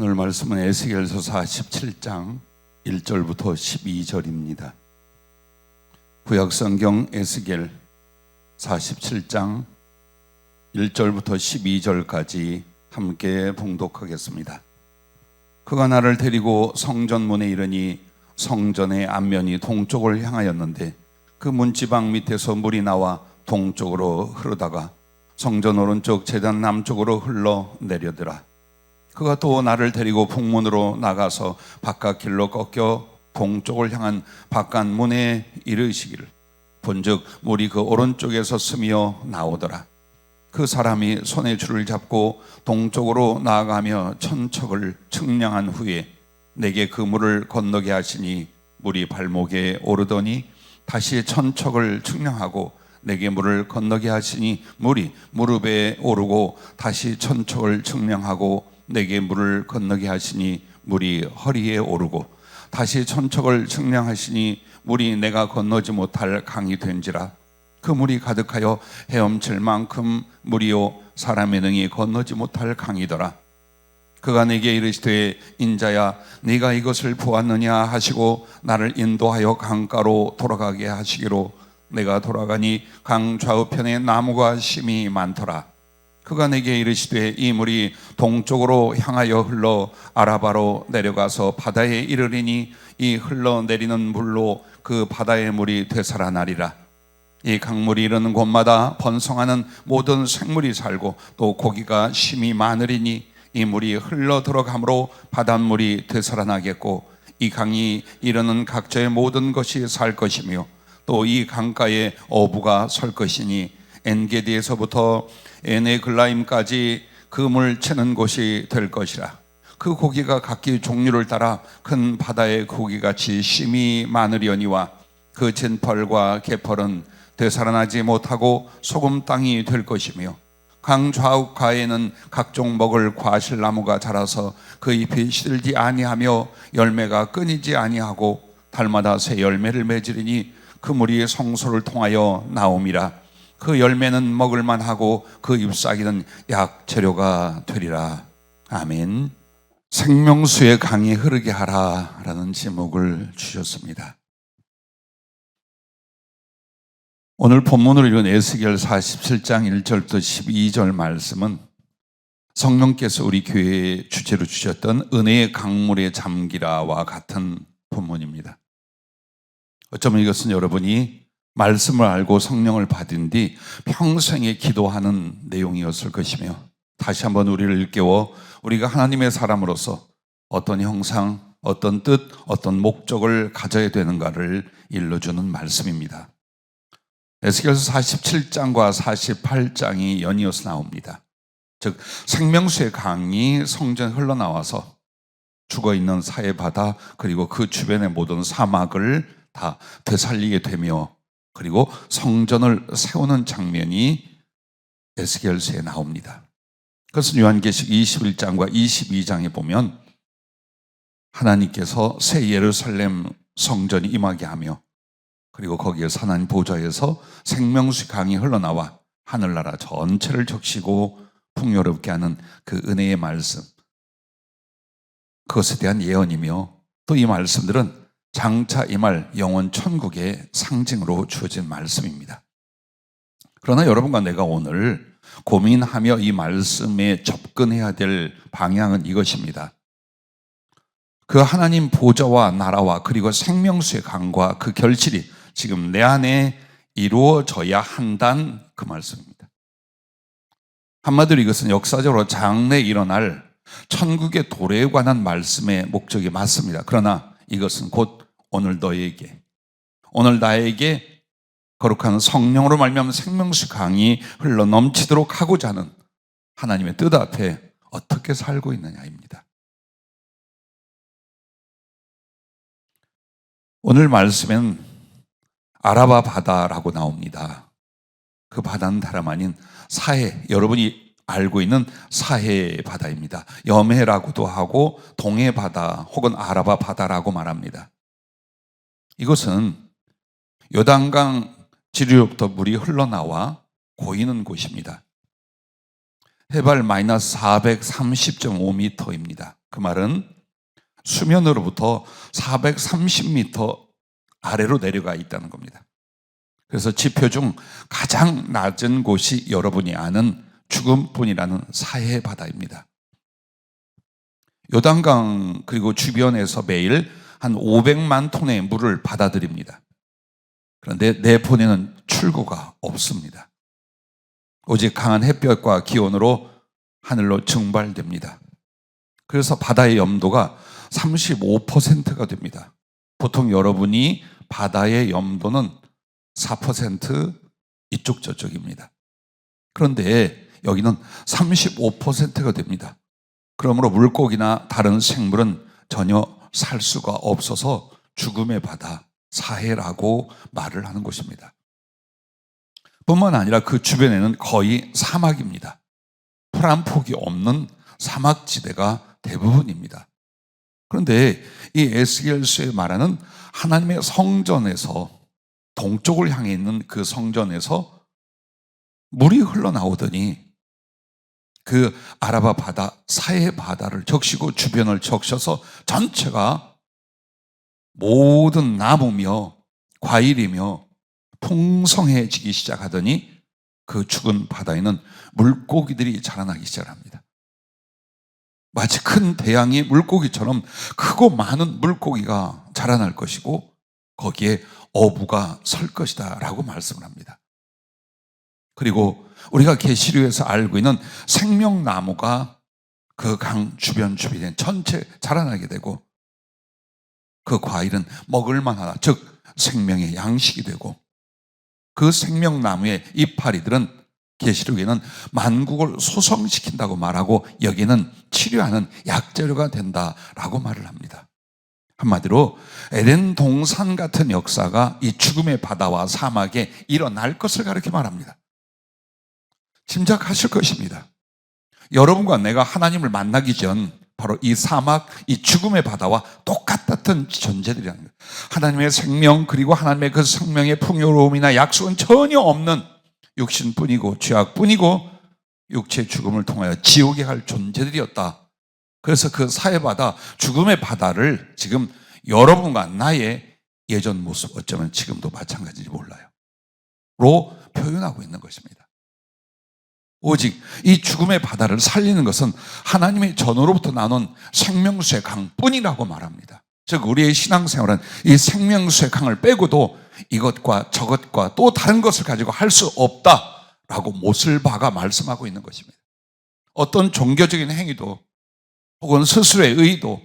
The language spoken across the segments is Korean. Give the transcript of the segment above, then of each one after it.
오늘 말씀은 에스겔서 47장 1절부터 12절입니다. 구약성경 에스겔 47장 1절부터 12절까지 함께 봉독하겠습니다. 그가 나를 데리고 성전문에 이르니 성전의 앞면이 동쪽을 향하였는데 그 문지방 밑에서 물이 나와 동쪽으로 흐르다가 성전 오른쪽 제단 남쪽으로 흘러 내려더라. 그가 또 나를 데리고 북문으로 나가서 바깥 길로 꺾여 동쪽을 향한 바깥 문에 이르시기를 본즉 물이 그 오른쪽에서 스며 나오더라. 그 사람이 손에 줄을 잡고 동쪽으로 나아가며 천척을 측량한 후에 내게 그 물을 건너게 하시니 물이 발목에 오르더니 다시 천척을 측량하고 내게 물을 건너게 하시니 물이 무릎에 오르고 다시 천척을 측량하고 내게 물을 건너게 하시니 물이 허리에 오르고 다시 천척을 측량하시니 물이 내가 건너지 못할 강이 된지라. 그 물이 가득하여 헤엄칠 만큼 물이요 사람의 능히 건너지 못할 강이더라. 그가 내게 이르시되 인자야 네가 이것을 보았느냐 하시고 나를 인도하여 강가로 돌아가게 하시기로 내가 돌아가니 강 좌우편에 나무가 심이 많더라. 그가 내게 이르시되 이 물이 동쪽으로 향하여 흘러 아라바로 내려가서 바다에 이르리니 이 흘러내리는 물로 그 바다의 물이 되살아나리라. 이 강물이 이르는 곳마다 번성하는 모든 생물이 살고 또 고기가 심이 많으리니 이 물이 흘러 들어가므로 바닷물이 되살아나겠고 이 강이 이르는 각처의 모든 것이 살 것이며 또 이 강가에 어부가 설 것이니 엔게디에서부터 에네글라임까지 그 물 채는 곳이 될 것이라. 그 고기가 각기 종류를 따라 큰 바다의 고기같이 심이 많으려니와 그 진펄과 개펄은 되살아나지 못하고 소금 땅이 될 것이며 강 좌우가에는 각종 먹을 과실나무가 자라서 그 잎이 시들지 아니하며 열매가 끊이지 아니하고 달마다 새 열매를 맺으리니 그 물이 성소를 통하여 나옴이라. 그 열매는 먹을만 하고 그 잎사귀는 약 재료가 되리라. 아멘. 생명수의 강이 흐르게 하라 라는 제목을 주셨습니다. 오늘 본문으로 읽은 에스겔 47장 1절부터 12절 말씀은 성령께서 우리 교회의 주제로 주셨던 은혜의 강물에 잠기라와 같은 본문입니다. 어쩌면 이것은 여러분이 말씀을 알고 성령을 받은 뒤 평생에 기도하는 내용이었을 것이며 다시 한번 우리를 일깨워 우리가 하나님의 사람으로서 어떤 형상, 어떤 뜻, 어떤 목적을 가져야 되는가를 일러주는 말씀입니다. 에스겔서 47장과 48장이 연이어서 나옵니다. 즉 생명수의 강이 성전에 흘러나와서 죽어있는 사해바다 그리고 그 주변의 모든 사막을 다 되살리게 되며 그리고 성전을 세우는 장면이 에스겔서에 나옵니다. 그것은 요한계시록 21장과 22장에 보면 하나님께서 새 예루살렘 성전이 임하게 하며 그리고 거기에서 하나님 보좌에서 생명수 강이 흘러나와 하늘나라 전체를 적시고 풍요롭게 하는 그 은혜의 말씀, 그것에 대한 예언이며 또 이 말씀들은 장차 임할 영원 천국의 상징으로 주어진 말씀입니다. 그러나 여러분과 내가 오늘 고민하며 이 말씀에 접근해야 될 방향은 이것입니다. 그 하나님 보좌와 나라와 그리고 생명수의 강과 그 결실이 지금 내 안에 이루어져야 한다는 그 말씀입니다. 한마디로 이것은 역사적으로 장래에 일어날 천국의 도래에 관한 말씀의 목적이 맞습니다. 그러나 이것은 곧 오늘 너에게, 오늘 나에게 거룩한 성령으로 말미암은 생명수 강이 흘러 넘치도록 하고자 하는 하나님의 뜻 앞에 어떻게 살고 있느냐입니다. 오늘 말씀엔 아라바 바다라고 나옵니다. 그 바다는 다름 아닌 사해, 여러분이 알고 있는 사해 바다입니다. 염해라고도 하고 동해 바다 혹은 아라바 바다라고 말합니다. 이것은 요단강 지류로부터 물이 흘러나와 고이는 곳입니다. 해발 마이너스 430.5m입니다. 그 말은 수면으로부터 430m 아래로 내려가 있다는 겁니다. 그래서 지표 중 가장 낮은 곳이 여러분이 아는 죽음뿐이라는 사해 바다입니다. 요단강 그리고 주변에서 매일 한 500만 톤의 물을 받아들입니다. 그런데 내보내는 출구가 없습니다. 오직 강한 햇볕과 기온으로 하늘로 증발됩니다. 그래서 바다의 염도가 35%가 됩니다. 보통 여러분이 바다의 염도는 4% 이쪽 저쪽입니다. 그런데 여기는 35%가 됩니다. 그러므로 물고기나 다른 생물은 전혀 살 수가 없어서 죽음의 바다, 사해라고 말을 하는 곳입니다. 뿐만 아니라 그 주변에는 거의 사막입니다. 풀 한 폭이 없는 사막지대가 대부분입니다. 그런데 이 에스겔서에 말하는 하나님의 성전에서 동쪽을 향해 있는 그 성전에서 물이 흘러나오더니 그 아라바 바다, 사해 바다를 적시고 주변을 적셔서 전체가 모든 나무며 과일이며 풍성해지기 시작하더니 그 죽은 바다에는 물고기들이 자라나기 시작합니다. 마치 큰 대양의 물고기처럼 크고 많은 물고기가 자라날 것이고 거기에 어부가 설 것이다 라고 말씀을 합니다. 그리고 우리가 계시록에서 알고 있는 생명나무가 그 강 주변에 전체 자라나게 되고 그 과일은 먹을만하다, 즉 생명의 양식이 되고 그 생명나무의 이파리들은 계시록에는 만국을 소성시킨다고 말하고 여기는 치료하는 약재료가 된다라고 말을 합니다. 한마디로 에덴 동산 같은 역사가 이 죽음의 바다와 사막에 일어날 것을 가르쳐 말합니다. 짐작하실 것입니다. 여러분과 내가 하나님을 만나기 전 바로 이 사막, 이 죽음의 바다와 똑같았던 존재들이라는 거예요. 하나님의 생명 그리고 하나님의 그 생명의 풍요로움이나 약속은 전혀 없는 육신뿐이고 죄악뿐이고 육체의 죽음을 통하여 지옥에 갈 존재들이었다. 그래서 그 사해바다, 죽음의 바다를 지금 여러분과 나의 예전 모습, 어쩌면 지금도 마찬가지인지 몰라요. 로 표현하고 있는 것입니다. 오직 이 죽음의 바다를 살리는 것은 하나님의 전으로부터 나눈 생명수의 강뿐이라고 말합니다. 즉 우리의 신앙생활은 이 생명수의 강을 빼고도 이것과 저것과 또 다른 것을 가지고 할 수 없다라고 못을 박아 말씀하고 있는 것입니다. 어떤 종교적인 행위도 혹은 스스로의 의도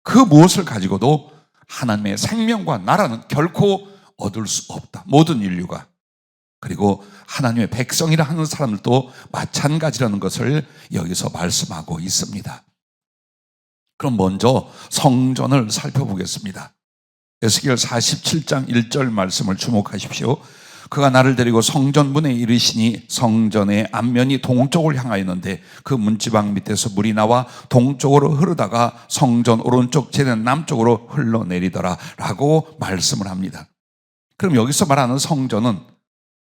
그 무엇을 가지고도 하나님의 생명과 나라는 결코 얻을 수 없다. 모든 인류가. 그리고 하나님의 백성이라 하는 사람들도 마찬가지라는 것을 여기서 말씀하고 있습니다. 그럼 먼저 성전을 살펴보겠습니다. 에스겔 47장 1절 말씀을 주목하십시오. 그가 나를 데리고 성전 문에 이르시니 성전의 앞면이 동쪽을 향하였는데 그 문지방 밑에서 물이 나와 동쪽으로 흐르다가 성전 오른쪽 제는 남쪽으로 흘러내리더라 라고 말씀을 합니다. 그럼 여기서 말하는 성전은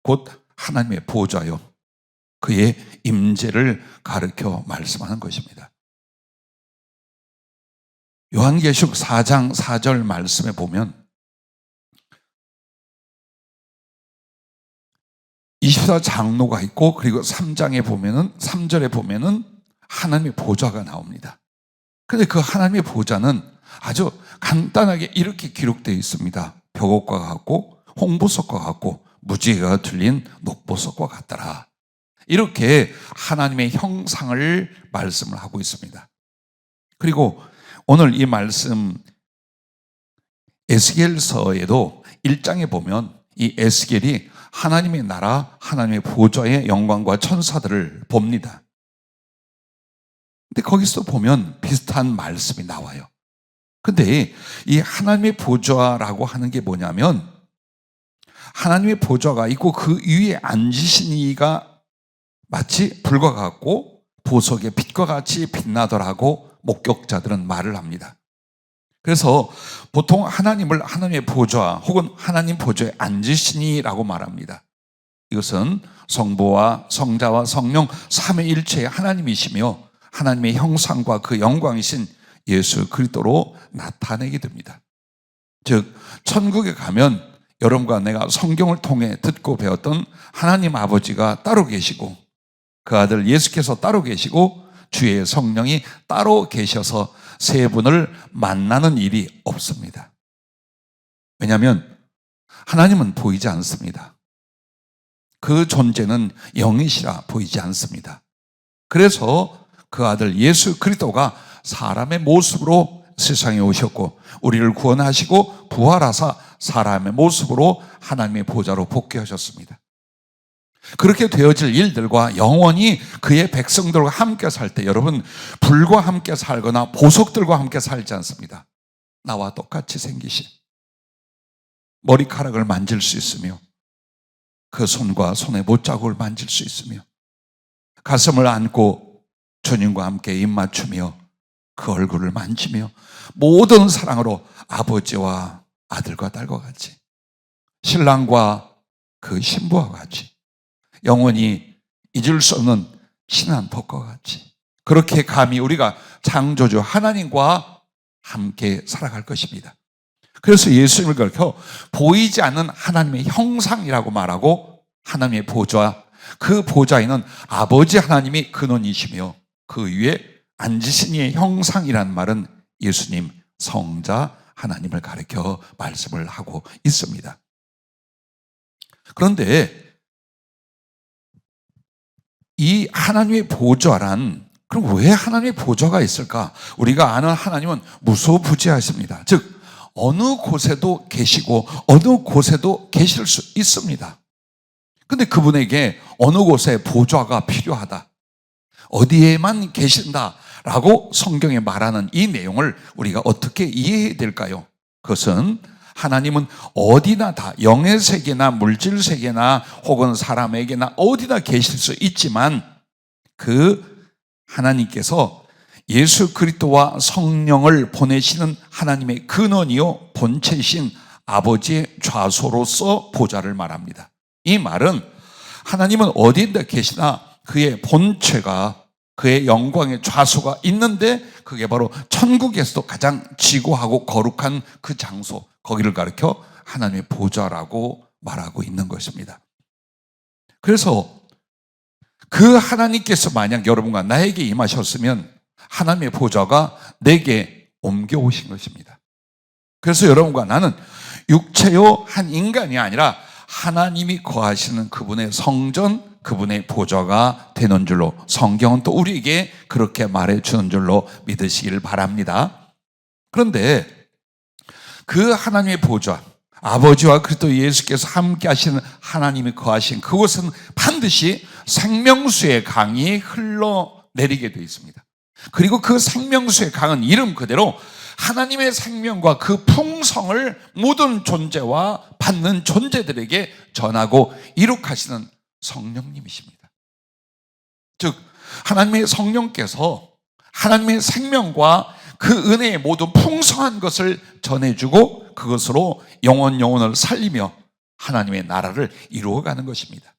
곧 하나님의 보좌요, 그의 임재를 가르쳐 말씀하는 것입니다. 요한계시록 4장 4절 말씀에 보면 24장로가 있고 그리고 3장에 보면은 3절에 보면은 하나님의 보좌가 나옵니다. 그런데 그 하나님의 보좌는 아주 간단하게 이렇게 기록되어 있습니다. 벽옥과 같고 홍보석과 같고 무지개가 들린 녹보석과 같더라. 이렇게 하나님의 형상을 말씀을 하고 있습니다. 그리고 오늘 이 말씀 에스겔서에도 1장에 보면 이 에스겔이 하나님의 나라, 하나님의 보좌의 영광과 천사들을 봅니다. 근데 거기서 보면 비슷한 말씀이 나와요. 근데 이 하나님의 보좌라고 하는 게 뭐냐면 하나님의 보좌가 있고 그 위에 앉으신 이가 마치 불과 같고 보석의 빛과 같이 빛나더라고 목격자들은 말을 합니다. 그래서 보통 하나님을 하나님의 보좌 혹은 하나님 보좌에 앉으시니라고 말합니다. 이것은 성부와 성자와 성령 삼위일체의 하나님이시며 하나님의 형상과 그 영광이신 예수 그리스도로 나타내게 됩니다. 즉 천국에 가면 여러분과 내가 성경을 통해 듣고 배웠던 하나님 아버지가 따로 계시고 그 아들 예수께서 따로 계시고 주의 성령이 따로 계셔서 세 분을 만나는 일이 없습니다. 왜냐하면 하나님은 보이지 않습니다. 그 존재는 영이시라 보이지 않습니다. 그래서 그 아들 예수 그리스도가 사람의 모습으로 세상에 오셨고 우리를 구원하시고 부활하사 사람의 모습으로 하나님의 보좌로 복귀하셨습니다. 그렇게 되어질 일들과 영원히 그의 백성들과 함께 살 때 여러분 불과 함께 살거나 보석들과 함께 살지 않습니다. 나와 똑같이 생기신 머리카락을 만질 수 있으며 그 손과 손의 못자국을 만질 수 있으며 가슴을 안고 주님과 함께 입 맞추며 그 얼굴을 만지며 모든 사랑으로 아버지와 아들과 딸과 같이 신랑과 그 신부와 같이 영원히 잊을 수 없는 신한 법과 같이 그렇게 감히 우리가 창조주 하나님과 함께 살아갈 것입니다. 그래서 예수님을 가리켜 보이지 않는 하나님의 형상이라고 말하고 하나님의 보좌, 그 보좌에는 아버지 하나님이 근원이시며 그 위에 앉으신 이의 형상이라는 말은 예수님 성자 하나님을 가리켜 말씀을 하고 있습니다. 그런데 이 하나님의 보좌란 그럼 왜 하나님의 보좌가 있을까? 우리가 아는 하나님은 무소부재하십니다. 즉 어느 곳에도 계시고 어느 곳에도 계실 수 있습니다. 그런데 그분에게 어느 곳에 보좌가 필요하다, 어디에만 계신다라고 성경에 말하는 이 내용을 우리가 어떻게 이해해야 될까요? 그것은 하나님은 어디나 다 영의 세계나 물질 세계나 혹은 사람에게나 어디나 계실 수 있지만 그 하나님께서 예수 그리스도와 성령을 보내시는 하나님의 근원이요 본체이신 아버지의 좌소로서 보좌를 말합니다. 이 말은 하나님은 어디에 계시나 그의 본체가 그의 영광의 좌소가 있는데 그게 바로 천국에서도 가장 지고하고 거룩한 그 장소, 거기를 가리켜 하나님의 보좌라고 말하고 있는 것입니다. 그래서 그 하나님께서 만약 여러분과 나에게 임하셨으면 하나님의 보좌가 내게 옮겨오신 것입니다. 그래서 여러분과 나는 육체요 한 인간이 아니라 하나님이 거하시는 그분의 성전, 그분의 보좌가 되는 줄로 성경은 또 우리에게 그렇게 말해주는 줄로 믿으시길 바랍니다. 그런데 그 하나님의 보좌, 아버지와 그리스도 예수께서 함께 하시는 하나님이 거하신 그곳은 반드시 생명수의 강이 흘러내리게 되어 있습니다. 그리고 그 생명수의 강은 이름 그대로 하나님의 생명과 그 풍성을 모든 존재와 받는 존재들에게 전하고 이룩하시는 성령님이십니다. 즉 하나님의 성령께서 하나님의 생명과 그 은혜의 모든 풍성한 것을 전해주고 그것으로 영혼을 살리며 하나님의 나라를 이루어가는 것입니다.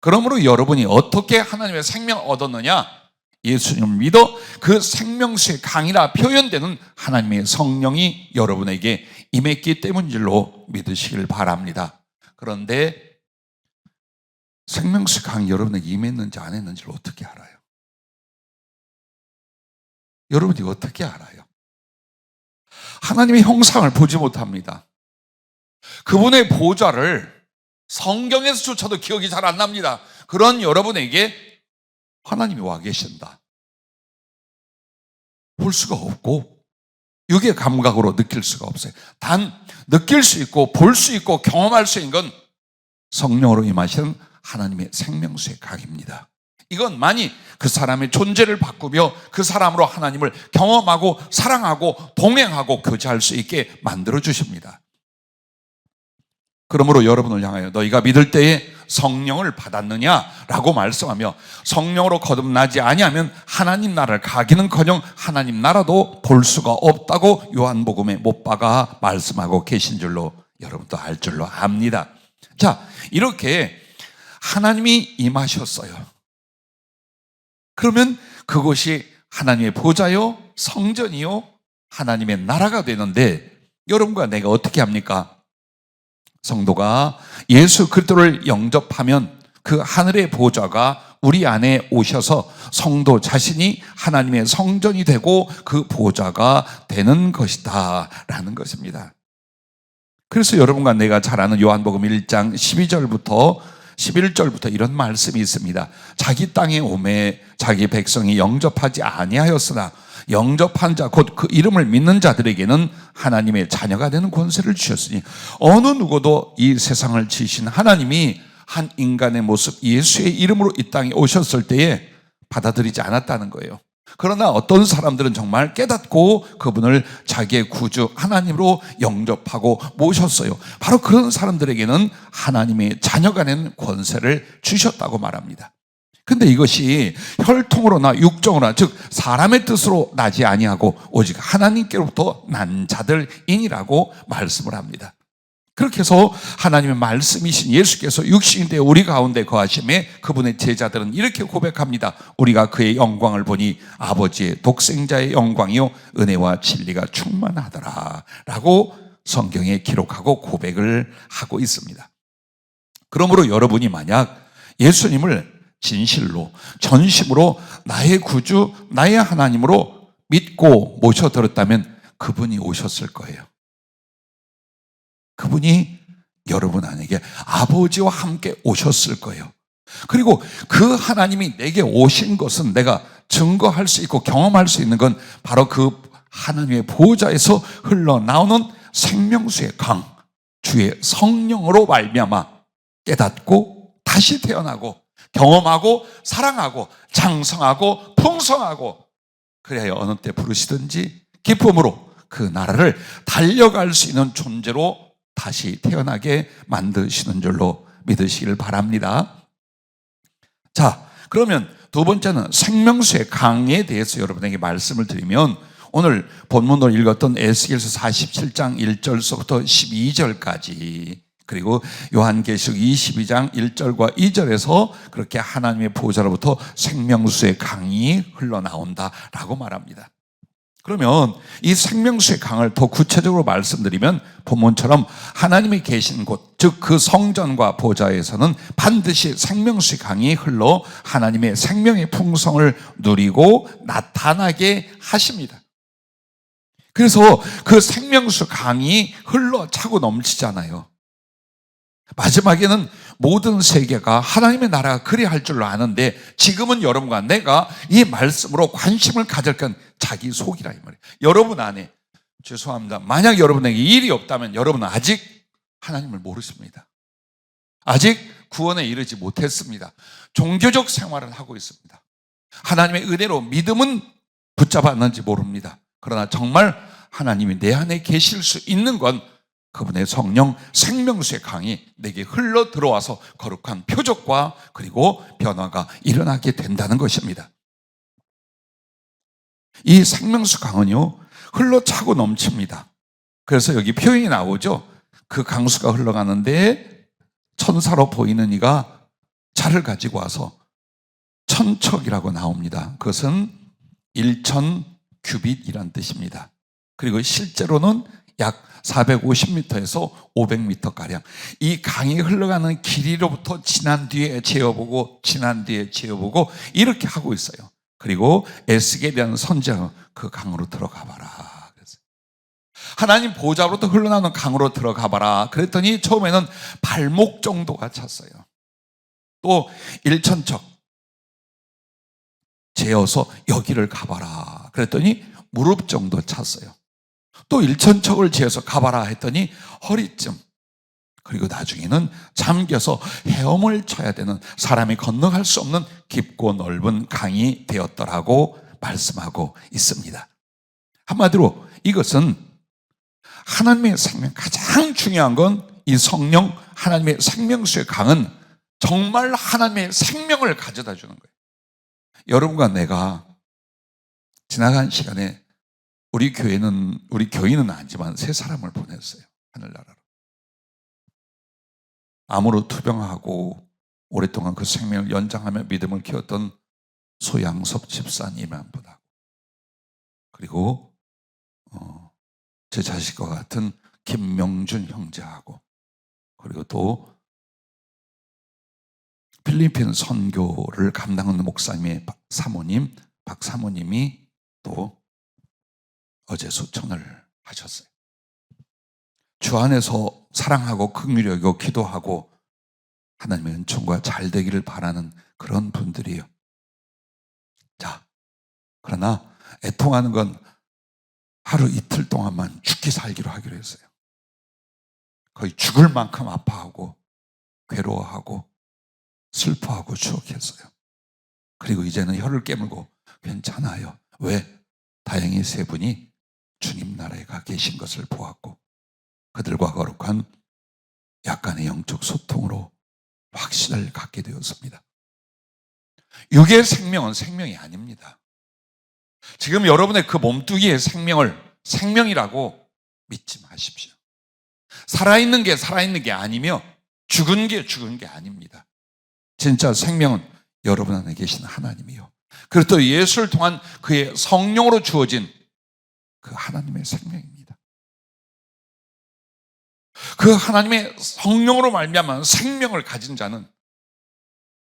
그러므로 여러분이 어떻게 하나님의 생명을 얻었느냐? 예수님을 믿어 그 생명수의 강이라 표현되는 하나님의 성령이 여러분에게 임했기 때문인 줄로 믿으시길 바랍니다. 그런데 생명수의 강이 여러분에게 임했는지 안 했는지를 어떻게 알아요? 여러분이 어떻게 알아요? 하나님의 형상을 보지 못합니다. 그분의 보좌를 성경에서조차도 기억이 잘 안 납니다. 그런 여러분에게 하나님이 와 계신다 볼 수가 없고 육의 감각으로 느낄 수가 없어요. 단 느낄 수 있고 볼 수 있고 경험할 수 있는 건 성령으로 임하시는 하나님의 생명수의 강입니다. 이건 만일 그 사람의 존재를 바꾸며 그 사람으로 하나님을 경험하고 사랑하고 동행하고 교제할 수 있게 만들어 주십니다. 그러므로 여러분을 향하여 너희가 믿을 때에 성령을 받았느냐라고 말씀하며 성령으로 거듭나지 아니하면 하나님 나라를 가기는커녕 하나님 나라도 볼 수가 없다고 요한복음에 못 박아 말씀하고 계신 줄로 여러분도 알 줄로 압니다. 자, 이렇게 하나님이 임하셨어요. 그러면 그것이 하나님의 보좌요, 성전이요, 하나님의 나라가 되는데 여러분과 내가 어떻게 합니까? 성도가 예수 그리스도를 영접하면 그 하늘의 보좌가 우리 안에 오셔서 성도 자신이 하나님의 성전이 되고 그 보좌가 되는 것이다 라는 것입니다. 그래서 여러분과 내가 잘 아는 요한복음 1장 12절부터 11절부터 이런 말씀이 있습니다. 자기 땅에 오매 자기 백성이 영접하지 아니하였으나 영접한 자 곧 그 이름을 믿는 자들에게는 하나님의 자녀가 되는 권세를 주셨으니 어느 누구도 이 세상을 지으신 하나님이 한 인간의 모습 예수의 이름으로 이 땅에 오셨을 때에 받아들이지 않았다는 거예요. 그러나 어떤 사람들은 정말 깨닫고 그분을 자기의 구주 하나님으로 영접하고 모셨어요. 바로 그런 사람들에게는 하나님의 자녀가 된 권세를 주셨다고 말합니다. 근데 이것이 혈통으로나 육정으로나 즉 사람의 뜻으로 나지 아니하고 오직 하나님께로부터 난 자들이니라고 말씀을 합니다. 그렇게 해서 하나님의 말씀이신 예수께서 육신이 되어 우리 가운데 거하심에 그분의 제자들은 이렇게 고백합니다. 우리가 그의 영광을 보니 아버지의 독생자의 영광이요 은혜와 진리가 충만하더라 라고 성경에 기록하고 고백을 하고 있습니다. 그러므로 여러분이 만약 예수님을 진실로 전심으로 나의 구주 나의 하나님으로 믿고 모셔들었다면 그분이 오셨을 거예요. 그분이 여러분 안에게 아버지와 함께 오셨을 거예요. 그리고 그 하나님이 내게 오신 것은 내가 증거할 수 있고 경험할 수 있는 건 바로 그 하나님의 보호자에서 흘러나오는 생명수의 강, 주의 성령으로 말미암아 깨닫고 다시 태어나고 경험하고 사랑하고 장성하고 풍성하고 그래야 어느 때 부르시든지 기쁨으로 그 나라를 달려갈 수 있는 존재로 다시 태어나게 만드시는 줄로 믿으시길 바랍니다. 자, 그러면 두 번째는 생명수의 강에 대해서 여러분에게 말씀을 드리면 오늘 본문으로 읽었던 에스겔서 47장 1절서부터 12절까지 그리고 요한계시록 22장 1절과 2절에서 그렇게 하나님의 보좌로부터 생명수의 강이 흘러나온다라고 말합니다. 그러면 이 생명수의 강을 더 구체적으로 말씀드리면 본문처럼 하나님이 계신 곳, 즉 그 성전과 보좌에서는 반드시 생명수의 강이 흘러 하나님의 생명의 풍성을 누리고 나타나게 하십니다. 그래서 그 생명수 강이 흘러 차고 넘치잖아요. 마지막에는 모든 세계가 하나님의 나라가 그리 할 줄로 아는데 지금은 여러분과 내가 이 말씀으로 관심을 가질 건 자기 속이라 이 말이에요. 여러분 안에 죄송합니다. 만약 여러분에게 일이 없다면 여러분은 아직 하나님을 모르십니다. 아직 구원에 이르지 못했습니다. 종교적 생활을 하고 있습니다. 하나님의 은혜로 믿음은 붙잡았는지 모릅니다. 그러나 정말 하나님이 내 안에 계실 수 있는 건 그분의 성령 생명수의 강이 내게 흘러 들어와서 거룩한 표적과 그리고 변화가 일어나게 된다는 것입니다. 이 생명수 강은요 흘러 차고 넘칩니다. 그래서 여기 표현이 나오죠. 그 강수가 흘러가는데 천사로 보이는 이가 차를 가지고 와서 천척이라고 나옵니다. 그것은 1천 규빗이란 뜻입니다. 그리고 실제로는 약 450m에서 500m가량 이 강이 흘러가는 길이로부터 지난 뒤에 재어보고 지난 뒤에 재어보고 이렇게 하고 있어요. 그리고 에스겔에 대한 선지자가 그 강으로 들어가 봐라. 하나님 보좌로부터 흘러나오는 강으로 들어가 봐라. 그랬더니 처음에는 발목 정도가 찼어요. 또 1천척 재어서 여기를 가봐라. 그랬더니 무릎 정도 찼어요. 또 1천척을 재어서 가봐라 했더니 허리쯤, 그리고 나중에는 잠겨서 헤엄을 쳐야 되는 사람이 건너갈 수 없는 깊고 넓은 강이 되었더라고 말씀하고 있습니다. 한마디로 이것은 하나님의 생명, 가장 중요한 건 이 성령 하나님의 생명수의 강은 정말 하나님의 생명을 가져다 주는 거예요. 여러분과 내가 지나간 시간에 우리 교인은 아니지만 세 사람을 보냈어요. 하늘나라로. 암으로 투병하고 오랫동안 그 생명을 연장하며 믿음을 키웠던 소양섭 집사님 한 분하고 그리고 제 자식과 같은 김명준 형제하고, 그리고 또 필리핀 선교를 감당하는 목사님의 사모님 박 사모님이 또 어제 수천을 하셨어요. 주 안에서 사랑하고 긍휼히 여기고 기도하고 하나님의 은총과 잘 되기를 바라는 그런 분들이에요. 자, 그러나 애통하는 건 하루 이틀 동안만 죽기 살기로 하기로 했어요. 거의 죽을 만큼 아파하고 괴로워하고 슬퍼하고 추억했어요. 그리고 이제는 혀를 깨물고 괜찮아요. 왜? 다행히 세 분이 주님 나라에 가 계신 것을 보았고 그들과 거룩한 약간의 영적 소통으로 확신을 갖게 되었습니다. 육의 생명은 생명이 아닙니다. 지금 여러분의 그 몸뚱이의 생명을 생명이라고 믿지 마십시오. 살아있는 게 살아있는 게 아니며 죽은 게 죽은 게 아닙니다. 진짜 생명은 여러분 안에 계신 하나님이요, 그리고 또 예수를 통한 그의 성령으로 주어진 그 하나님의 생명입니다. 그 하나님의 성령으로 말미암아 생명을 가진 자는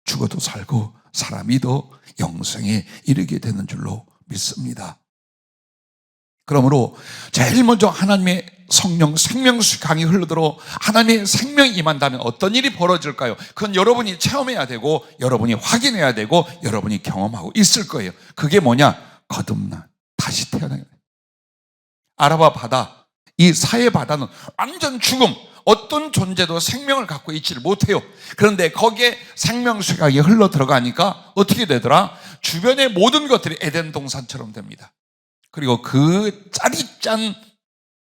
죽어도 살고 사람이도 영생에 이르게 되는 줄로 믿습니다. 그러므로 제일 먼저 하나님의 성령 생명수 강이 흘러들어 하나님의 생명이 임한다면 어떤 일이 벌어질까요? 그건 여러분이 체험해야 되고 여러분이 확인해야 되고 여러분이 경험하고 있을 거예요. 그게 뭐냐? 거듭나 다시 태어나요. 아라바 바다, 이 사해 바다는 완전 죽음, 어떤 존재도 생명을 갖고 있지를 못해요. 그런데 거기에 생명수 강이 흘러 들어가니까 어떻게 되더라? 주변의 모든 것들이 에덴 동산처럼 됩니다. 그리고 그 짜릿짠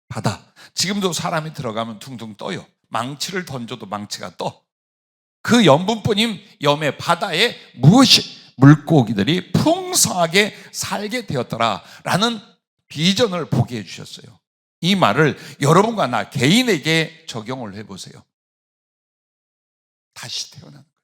바다, 지금도 사람이 들어가면 둥둥 떠요. 망치를 던져도 망치가 떠. 그 염분뿐인 염의 바다에 무엇이 물고기들이 풍성하게 살게 되었더라라는 비전을 보게 해주셨어요. 이 말을 여러분과 나 개인에게 적용을 해보세요. 다시 태어나는 거예요.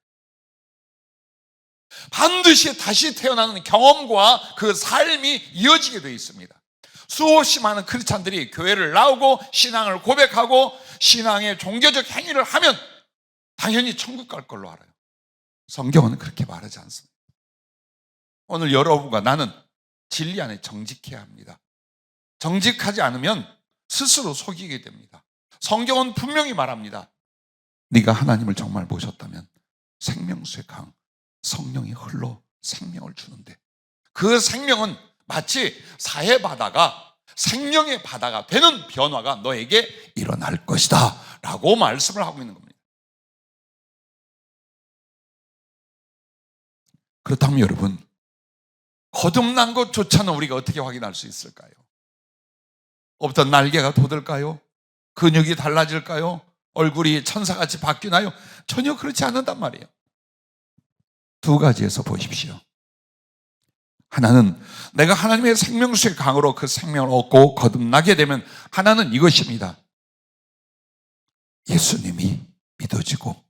반드시 다시 태어나는 경험과 그 삶이 이어지게 되어 있습니다. 수없이 많은 크리스찬들이 교회를 나오고 신앙을 고백하고 신앙의 종교적 행위를 하면 당연히 천국 갈 걸로 알아요. 성경은 그렇게 말하지 않습니다. 오늘 여러분과 나는 진리 안에 정직해야 합니다. 정직하지 않으면 스스로 속이게 됩니다. 성경은 분명히 말합니다. 네가 하나님을 정말 모셨다면 생명수의 강 성령이 흘러 생명을 주는데 그 생명은 마치 사해 바다가 생명의 바다가 되는 변화가 너에게 일어날 것이다 라고 말씀을 하고 있는 겁니다. 그렇다면 여러분, 거듭난 것조차는 우리가 어떻게 확인할 수 있을까요? 없던 날개가 돋을까요? 근육이 달라질까요? 얼굴이 천사같이 바뀌나요? 전혀 그렇지 않는단 말이에요. 두 가지에서 보십시오. 하나는 내가 하나님의 생명수의 강으로 그 생명을 얻고 거듭나게 되면 하나는 이것입니다. 예수님이 믿어지고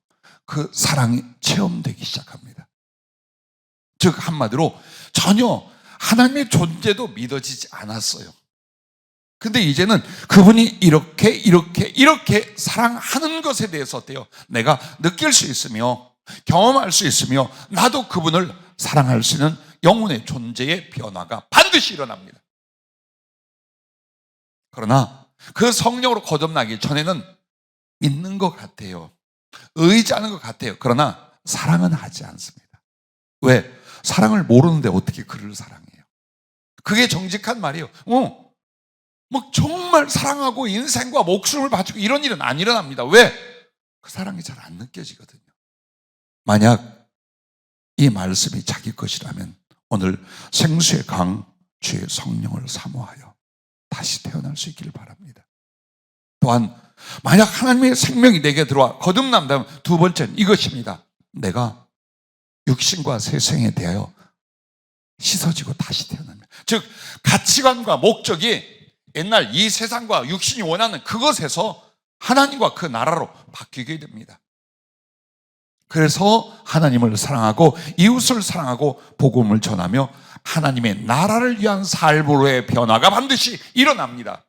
그 사랑이 체험되기 시작합니다. 즉 한마디로 전혀 하나님의 존재도 믿어지지 않았어요. 근데 이제는 그분이 이렇게 사랑하는 것에 대해서 어때요? 내가 느낄 수 있으며 경험할 수 있으며 나도 그분을 사랑할 수 있는 영혼의 존재의 변화가 반드시 일어납니다. 그러나 그 성령으로 거듭나기 전에는 믿는 것 같아요. 의지하는 것 같아요. 그러나 사랑은 하지 않습니다. 왜? 사랑을 모르는데 어떻게 그를 사랑해요? 그게 정직한 말이에요. 정말 사랑하고 인생과 목숨을 바치고 이런 일은 안 일어납니다. 왜? 그 사랑이 잘 안 느껴지거든요. 만약 이 말씀이 자기 것이라면 오늘 생수의 강 주의 성령을 사모하여 다시 태어날 수 있기를 바랍니다. 또한 만약 하나님의 생명이 내게 들어와 거듭난다면 두 번째는 이것입니다. 내가 육신과 세상에 대하여 씻어지고 다시 태어납니다. 즉 가치관과 목적이 옛날 이 세상과 육신이 원하는 그것에서 하나님과 그 나라로 바뀌게 됩니다. 그래서 하나님을 사랑하고 이웃을 사랑하고 복음을 전하며 하나님의 나라를 위한 삶으로의 변화가 반드시 일어납니다.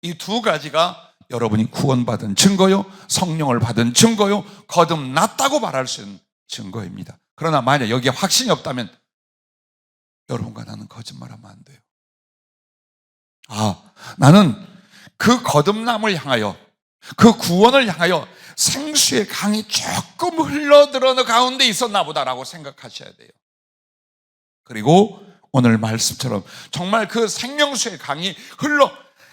이 두 가지가 여러분이 구원받은 증거요, 성령을 받은 증거요, 거듭났다고 말할 수 있는 증거입니다. 그러나 만약 여기에 확신이 없다면 여러분과 나는 거짓말하면 안 돼요. 나는 그 거듭남을 향하여, 그 구원을 향하여 생수의 강이 조금 흘러들어는 가운데 있었나 보다라고 생각하셔야 돼요. 그리고 오늘 말씀처럼 정말 그 생명수의 강이 흘러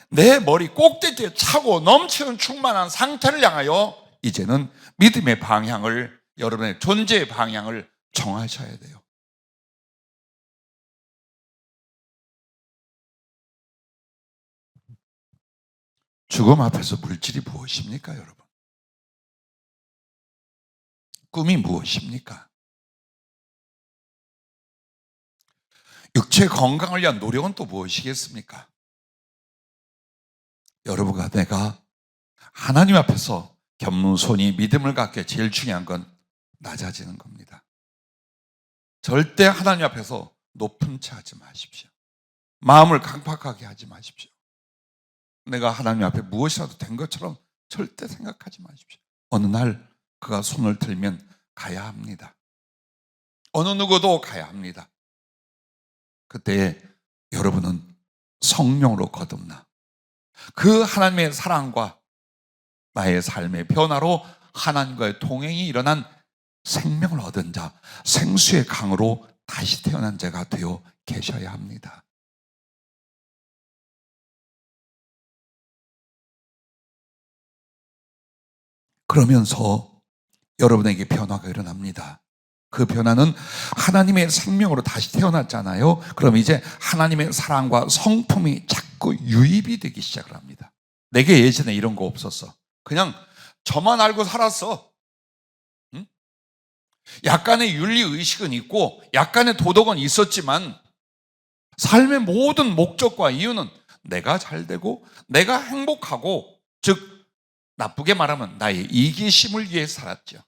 내 머리 꼭대기에 차고 넘치는 충만한 상태를 향하여 이제는 믿음의 방향을, 여러분의 존재의 방향을 정하셔야 돼요. 죽음 앞에서 물질이 무엇입니까, 여러분? 꿈이 무엇입니까? 육체 건강을 위한 노력은 또 무엇이겠습니까? 여러분과 내가 하나님 앞에서 겸손히 믿음을 갖게 제일 중요한 건 낮아지는 겁니다. 절대 하나님 앞에서 높은 채 하지 마십시오. 마음을 강팍하게 하지 마십시오. 내가 하나님 앞에 무엇이라도 된 것처럼 절대 생각하지 마십시오. 어느 날 그가 손을 들면 가야 합니다. 어느 누구도 가야 합니다. 그때 여러분은 성령으로 거듭나 그 하나님의 사랑과 나의 삶의 변화로 하나님과의 동행이 일어난 생명을 얻은 자, 생수의 강으로 다시 태어난 자가 되어 계셔야 합니다. 그러면서 여러분에게 변화가 일어납니다. 그 변화는 하나님의 생명으로 다시 태어났잖아요. 그럼 이제 하나님의 사랑과 성품이 자꾸 유입이 되기 시작을 합니다. 내게 예전에 이런 거 없었어. 그냥 저만 알고 살았어. 응? 약간의 윤리의식은 있고 약간의 도덕은 있었지만 삶의 모든 목적과 이유는 내가 잘되고 내가 행복하고, 즉 나쁘게 말하면 나의 이기심을 위해 살았죠.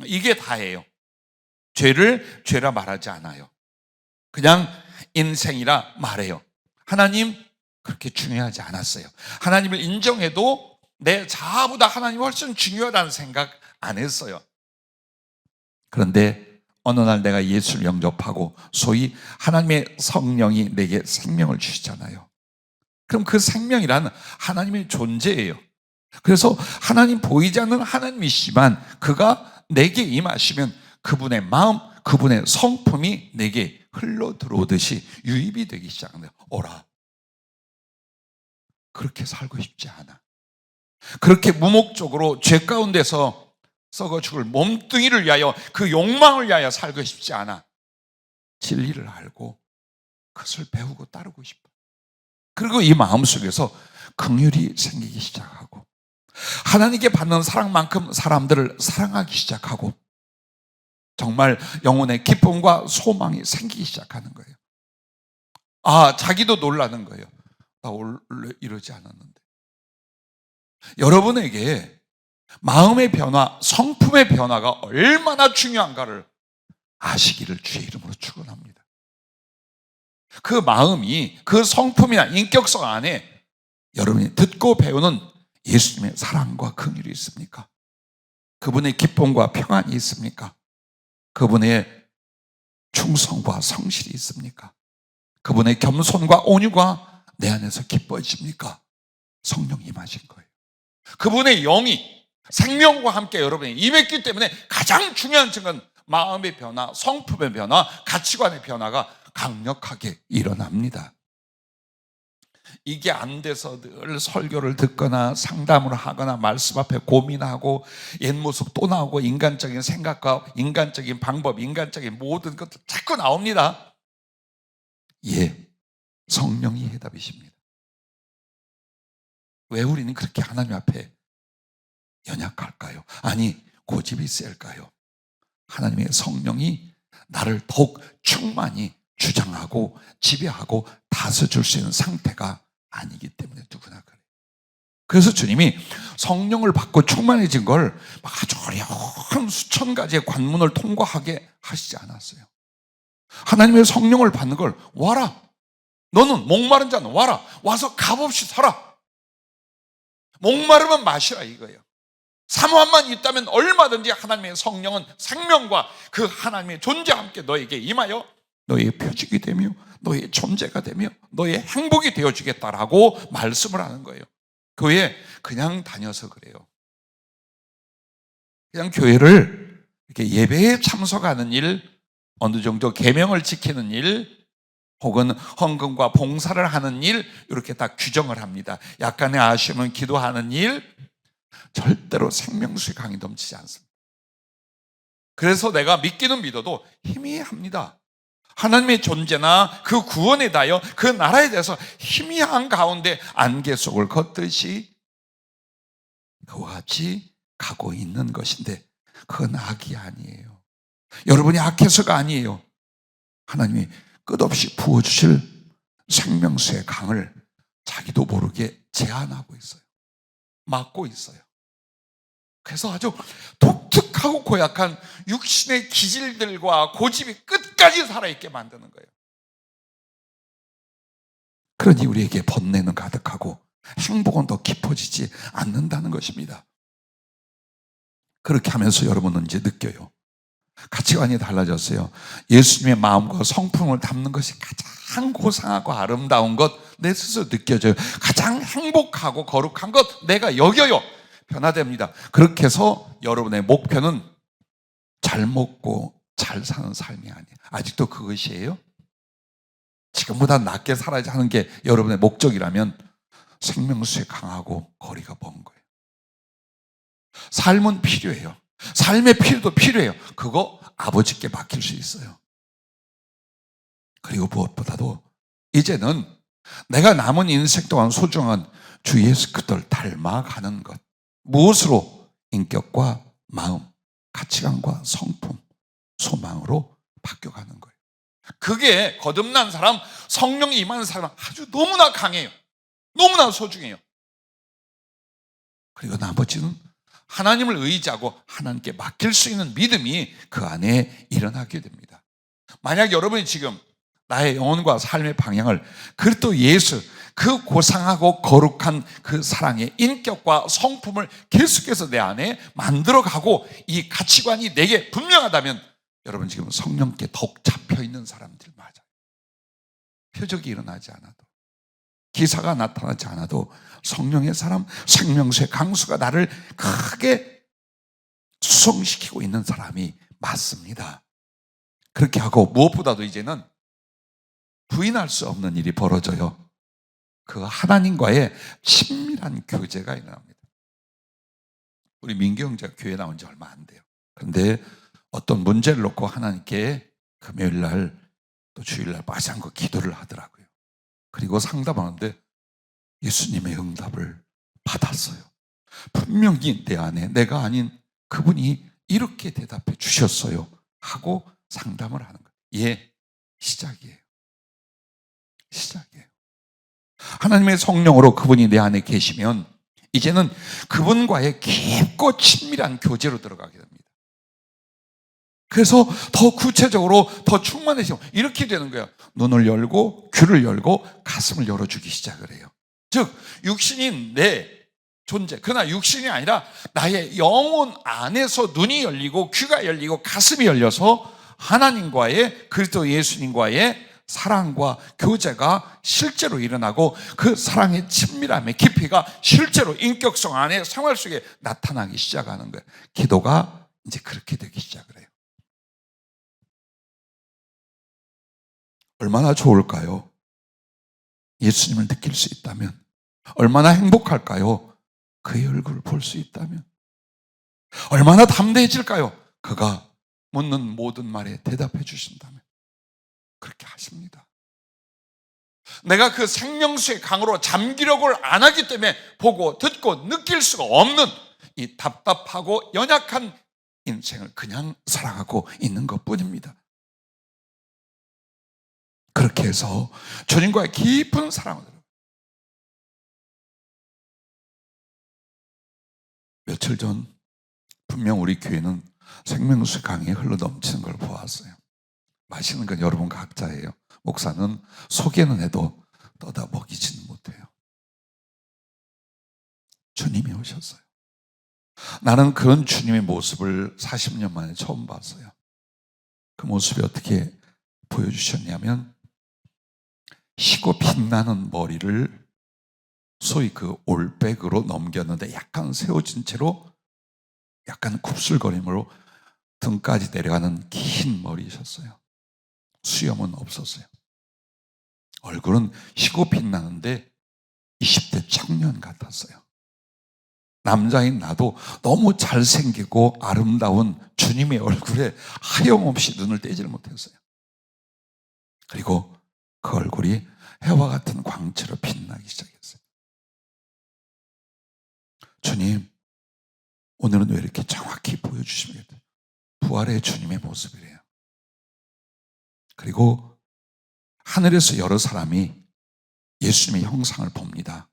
이게 다예요. 죄를 죄라 말하지 않아요. 그냥 인생이라 말해요. 하나님 그렇게 중요하지 않았어요. 하나님을 인정해도 내 자아보다 하나님이 훨씬 중요하다는 생각 안 했어요. 그런데 어느 날 내가 예수를 영접하고 소위 하나님의 성령이 내게 생명을 주시잖아요. 그럼 그 생명이란 하나님의 존재예요. 그래서 하나님 보이지 않는 하나님이시지만 그가 내게 임하시면 그분의 마음, 그분의 성품이 내게 흘러 들어오듯이 유입이 되기 시작합니다. 오라. 그렇게 살고 싶지 않아. 그렇게 무목적으로 죄 가운데서 썩어 죽을 몸뚱이를 위하여, 그 욕망을 위하여 살고 싶지 않아. 진리를 알고 그것을 배우고 따르고 싶어. 그리고 이 마음속에서 긍휼이 생기기 시작하고 하나님께 받는 사랑만큼 사람들을 사랑하기 시작하고 정말 영혼의 기쁨과 소망이 생기기 시작하는 거예요. 자기도 놀라는 거예요. 나 원래 이러지 않았는데. 여러분에게 마음의 변화, 성품의 변화가 얼마나 중요한가를 아시기를 주의 이름으로 축원합니다. 그 마음이, 그 성품이나 인격성 안에 여러분이 듣고 배우는 예수님의 사랑과 긍휼이 있습니까? 그분의 기쁨과 평안이 있습니까? 그분의 충성과 성실이 있습니까? 그분의 겸손과 온유가 내 안에서 기뻐집니까? 성령이 임하신 거예요. 그분의 영이 생명과 함께 여러분이 임했기 때문에 가장 중요한 증거는 마음의 변화, 성품의 변화, 가치관의 변화가 강력하게 일어납니다. 이게 안 돼서 늘 설교를 듣거나 상담을 하거나 말씀 앞에 고민하고 옛 모습 또 나오고 인간적인 생각과 인간적인 방법, 인간적인 모든 것들 자꾸 나옵니다. 성령이 해답이십니다. 왜 우리는 그렇게 하나님 앞에 연약할까요? 아니, 고집이 셀까요? 하나님의 성령이 나를 더욱 충만히 주장하고 지배하고 다스릴 수 있는 상태가 아니기 때문에 누구나 그래요. 그래서 주님이 성령을 받고 충만해진 걸 아주 어려운 수천 가지의 관문을 통과하게 하시지 않았어요. 하나님의 성령을 받는 걸 와라. 너는 목마른 자는 와라. 와서 값없이 살아. 목마르면 마시라 이거예요. 사모함만 있다면 얼마든지 하나님의 성령은 생명과 그 하나님의 존재와 함께 너에게 임하여 너의 표적이 되며 너의 존재가 되며 너의 행복이 되어주겠다라고 말씀을 하는 거예요. 교회 그냥 다녀서 그래요. 그냥 교회를 이렇게 예배에 참석하는 일, 어느 정도 계명을 지키는 일, 혹은 헌금과 봉사를 하는 일, 이렇게 다 규정을 합니다. 약간의 아쉬움은 기도하는 일, 절대로 생명수의 강이 넘치지 않습니다. 그래서 내가 믿기는 믿어도 희미합니다. 하나님의 존재나 그 구원에 대하여 그 나라에 대해서 희미한 가운데 안개 속을 걷듯이 그와 같이 가고 있는 것인데 그건 악이 아니에요. 여러분이 악해서가 아니에요. 하나님이 끝없이 부어주실 생명수의 강을 자기도 모르게 제한하고 있어요. 막고 있어요. 그래서 아주 독특하고 고약한 육신의 기질들과 고집이 끝까지 살아있게 만드는 거예요. 그러니 우리에게 번뇌는 가득하고 행복은 더 깊어지지 않는다는 것입니다. 그렇게 하면서 여러분은 이제 느껴요. 가치관이 달라졌어요. 예수님의 마음과 성품을 담는 것이 가장 고상하고 아름다운 것, 내 스스로 느껴져요. 가장 행복하고 거룩한 것, 내가 여겨요. 변화됩니다. 그렇게 해서 여러분의 목표는 잘 먹고 잘 사는 삶이 아니에요. 아직도 그것이에요? 지금보다 낫게 살아야 하는 게 여러분의 목적이라면 생명수에 강하고 거리가 먼 거예요. 삶은 필요해요. 삶의 필요도 필요해요. 그거 아버지께 맡길 수 있어요. 그리고 무엇보다도 이제는 내가 남은 인생 동안 소중한 주 예수 그리스도를 닮아가는 것. 무엇으로? 인격과 마음, 가치관과 성품, 소망으로 바뀌어가는 거예요. 그게 거듭난 사람, 성령이 임하는 사람은 아주 너무나 강해요. 너무나 소중해요. 그리고 나머지는 하나님을 의지하고 하나님께 맡길 수 있는 믿음이 그 안에 일어나게 됩니다. 만약 여러분이 지금 나의 영혼과 삶의 방향을 그리스도 예수, 그 고상하고 거룩한 그 사랑의 인격과 성품을 계속해서 내 안에 만들어가고 이 가치관이 내게 분명하다면 여러분 지금 성령께 더욱 잡혀있는 사람들 맞아요. 표적이 일어나지 않아도, 기사가 나타나지 않아도 성령의 사람, 생명수의 강수가 나를 크게 수성시키고 있는 사람이 맞습니다. 그렇게 하고 무엇보다도 이제는 부인할 수 없는 일이 벌어져요. 그 하나님과의 친밀한 교제가 일어납니다. 우리 민규 형제가 교회 나온 지 얼마 안 돼요. 그런데 어떤 문제를 놓고 하나님께 금요일 날 또 주일 날 빠지 않고 기도를 하더라고요. 그리고 상담하는데 예수님의 응답을 받았어요. 분명히 내 안에 내가 아닌 그분이 이렇게 대답해 주셨어요 하고 상담을 하는 거예요. 예, 시작이에요. 시작이에요. 하나님의 성령으로 그분이 내 안에 계시면 이제는 그분과의 깊고 친밀한 교제로 들어가게 됩니다. 그래서 더 구체적으로 더 충만해지고 이렇게 되는 거예요. 눈을 열고 귀를 열고 가슴을 열어주기 시작을 해요. 즉 육신인 내 존재, 그러나 육신이 아니라 나의 영혼 안에서 눈이 열리고 귀가 열리고 가슴이 열려서 하나님과의 그리스도 예수님과의 사랑과 교제가 실제로 일어나고 그 사랑의 친밀함의 깊이가 실제로 인격성 안에 생활 속에 나타나기 시작하는 거예요. 기도가 이제 그렇게 되기 시작을 해요. 얼마나 좋을까요? 예수님을 느낄 수 있다면. 얼마나 행복할까요? 그의 얼굴을 볼 수 있다면. 얼마나 담대해질까요? 그가 묻는 모든 말에 대답해 주신다면. 그렇게 하십니다. 내가 그 생명수의 강으로 잠기력을 안 하기 때문에 보고 듣고 느낄 수가 없는 이 답답하고 연약한 인생을 그냥 살아가고 있는 것뿐입니다. 그렇게 해서 주님과의 깊은 사랑을 들어요. 며칠 전 분명 우리 교회는 생명수 강이 흘러넘치는 걸 보았어요. 맛있는 건 여러분 각자예요. 목사는 소개는 해도 떠다 먹이지는 못해요. 주님이 오셨어요. 나는 그런 주님의 모습을 40년 만에 처음 봤어요. 그 모습이 어떻게 보여주셨냐면, 희고 빛나는 머리를 소위 그 올백으로 넘겼는데 약간 세워진 채로 약간 굽슬거림으로 등까지 내려가는 긴 머리이셨어요. 수염은 없었어요. 얼굴은 희고 빛나는데 20대 청년 같았어요. 남자인 나도 너무 잘생기고 아름다운 주님의 얼굴에 하염없이 눈을 떼질 못했어요. 그리고 그 얼굴이 해와 같은 광채로 빛나기 시작했어요. 주님, 오늘은 왜 이렇게 정확히 보여주시겠어요? 부활의 주님의 모습이래요. 그리고 하늘에서 여러 사람이 예수님의 형상을 봅니다.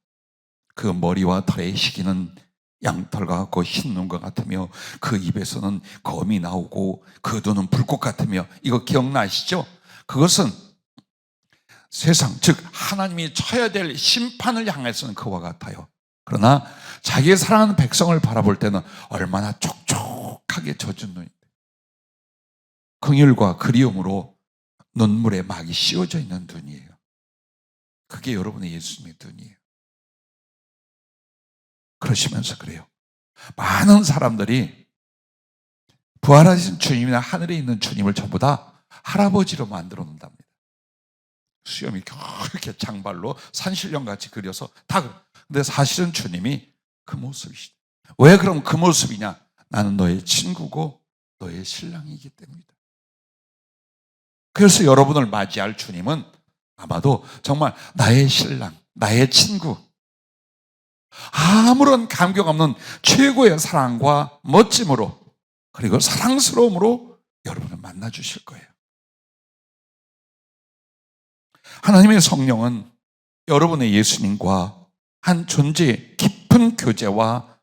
그 머리와 털의 희기는 양털과 같고 흰 눈과 같으며 그 입에서는 검이 나오고 그 눈은 불꽃 같으며, 이거 기억나시죠? 그것은 세상, 즉 하나님이 쳐야 될 심판을 향해서는 그와 같아요. 그러나 자기의 사랑하는 백성을 바라볼 때는 얼마나 촉촉하게 젖은 눈인데, 긍휼과 그리움으로 눈물에 막이 씌워져 있는 눈이에요. 그게 여러분의 예수님의 눈이에요. 그러시면서 그래요. 많은 사람들이 부활하신 주님이나 하늘에 있는 주님을 전부 다 할아버지로 만들어 놓는답니다. 수염이 이렇게 장발로 산신령같이 그려서 다. 근데 사실은 주님이 그 모습이시다. 왜 그럼 그 모습이냐? 나는 너의 친구고 너의 신랑이기 때문이다. 그래서 여러분을 맞이할 주님은 아마도 정말 나의 신랑, 나의 친구, 아무런 감격 없는 최고의 사랑과 멋짐으로, 그리고 사랑스러움으로 여러분을 만나 주실 거예요. 하나님의 성령은 여러분의 예수님과 한 존재의 깊은 교제와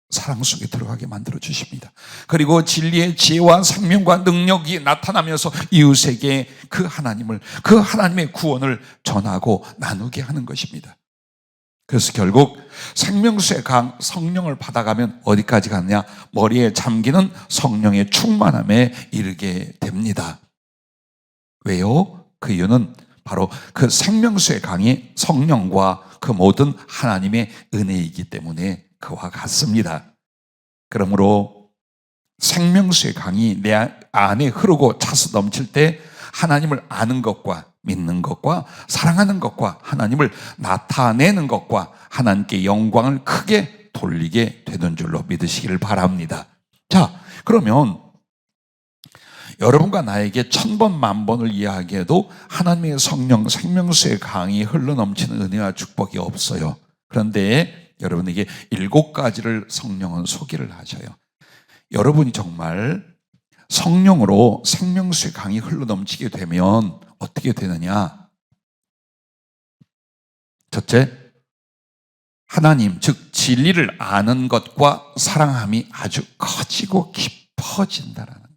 사랑 속에 들어가게 만들어 주십니다. 그리고 진리의 지혜와 생명과 능력이 나타나면서 이웃에게 그 하나님을, 그 하나님의 구원을 전하고 나누게 하는 것입니다. 그래서 결국 생명수의 강 성령을 받아가면 어디까지 가느냐? 머리에 잠기는 성령의 충만함에 이르게 됩니다. 왜요? 그 이유는 바로 그 생명수의 강이 성령과 그 모든 하나님의 은혜이기 때문에 그와 같습니다. 그러므로 생명수의 강이 내 안에 흐르고 차서 넘칠 때 하나님을 아는 것과 믿는 것과 사랑하는 것과 하나님을 나타내는 것과 하나님께 영광을 크게 돌리게 되는 줄로 믿으시기를 바랍니다. 자, 그러면 여러분과 나에게 1000번 만번을 이야기해도 하나님의 성령 생명수의 강이 흘러넘치는 은혜와 축복이 없어요. 그런데 여러분에게 7가지를 성령은 소개를 하셔요. 여러분이 정말 성령으로 생명수의 강이 흘러넘치게 되면 어떻게 되느냐? 첫째, 하나님, 즉 진리를 아는 것과 사랑함이 아주 커지고 깊어진다라는 거예요.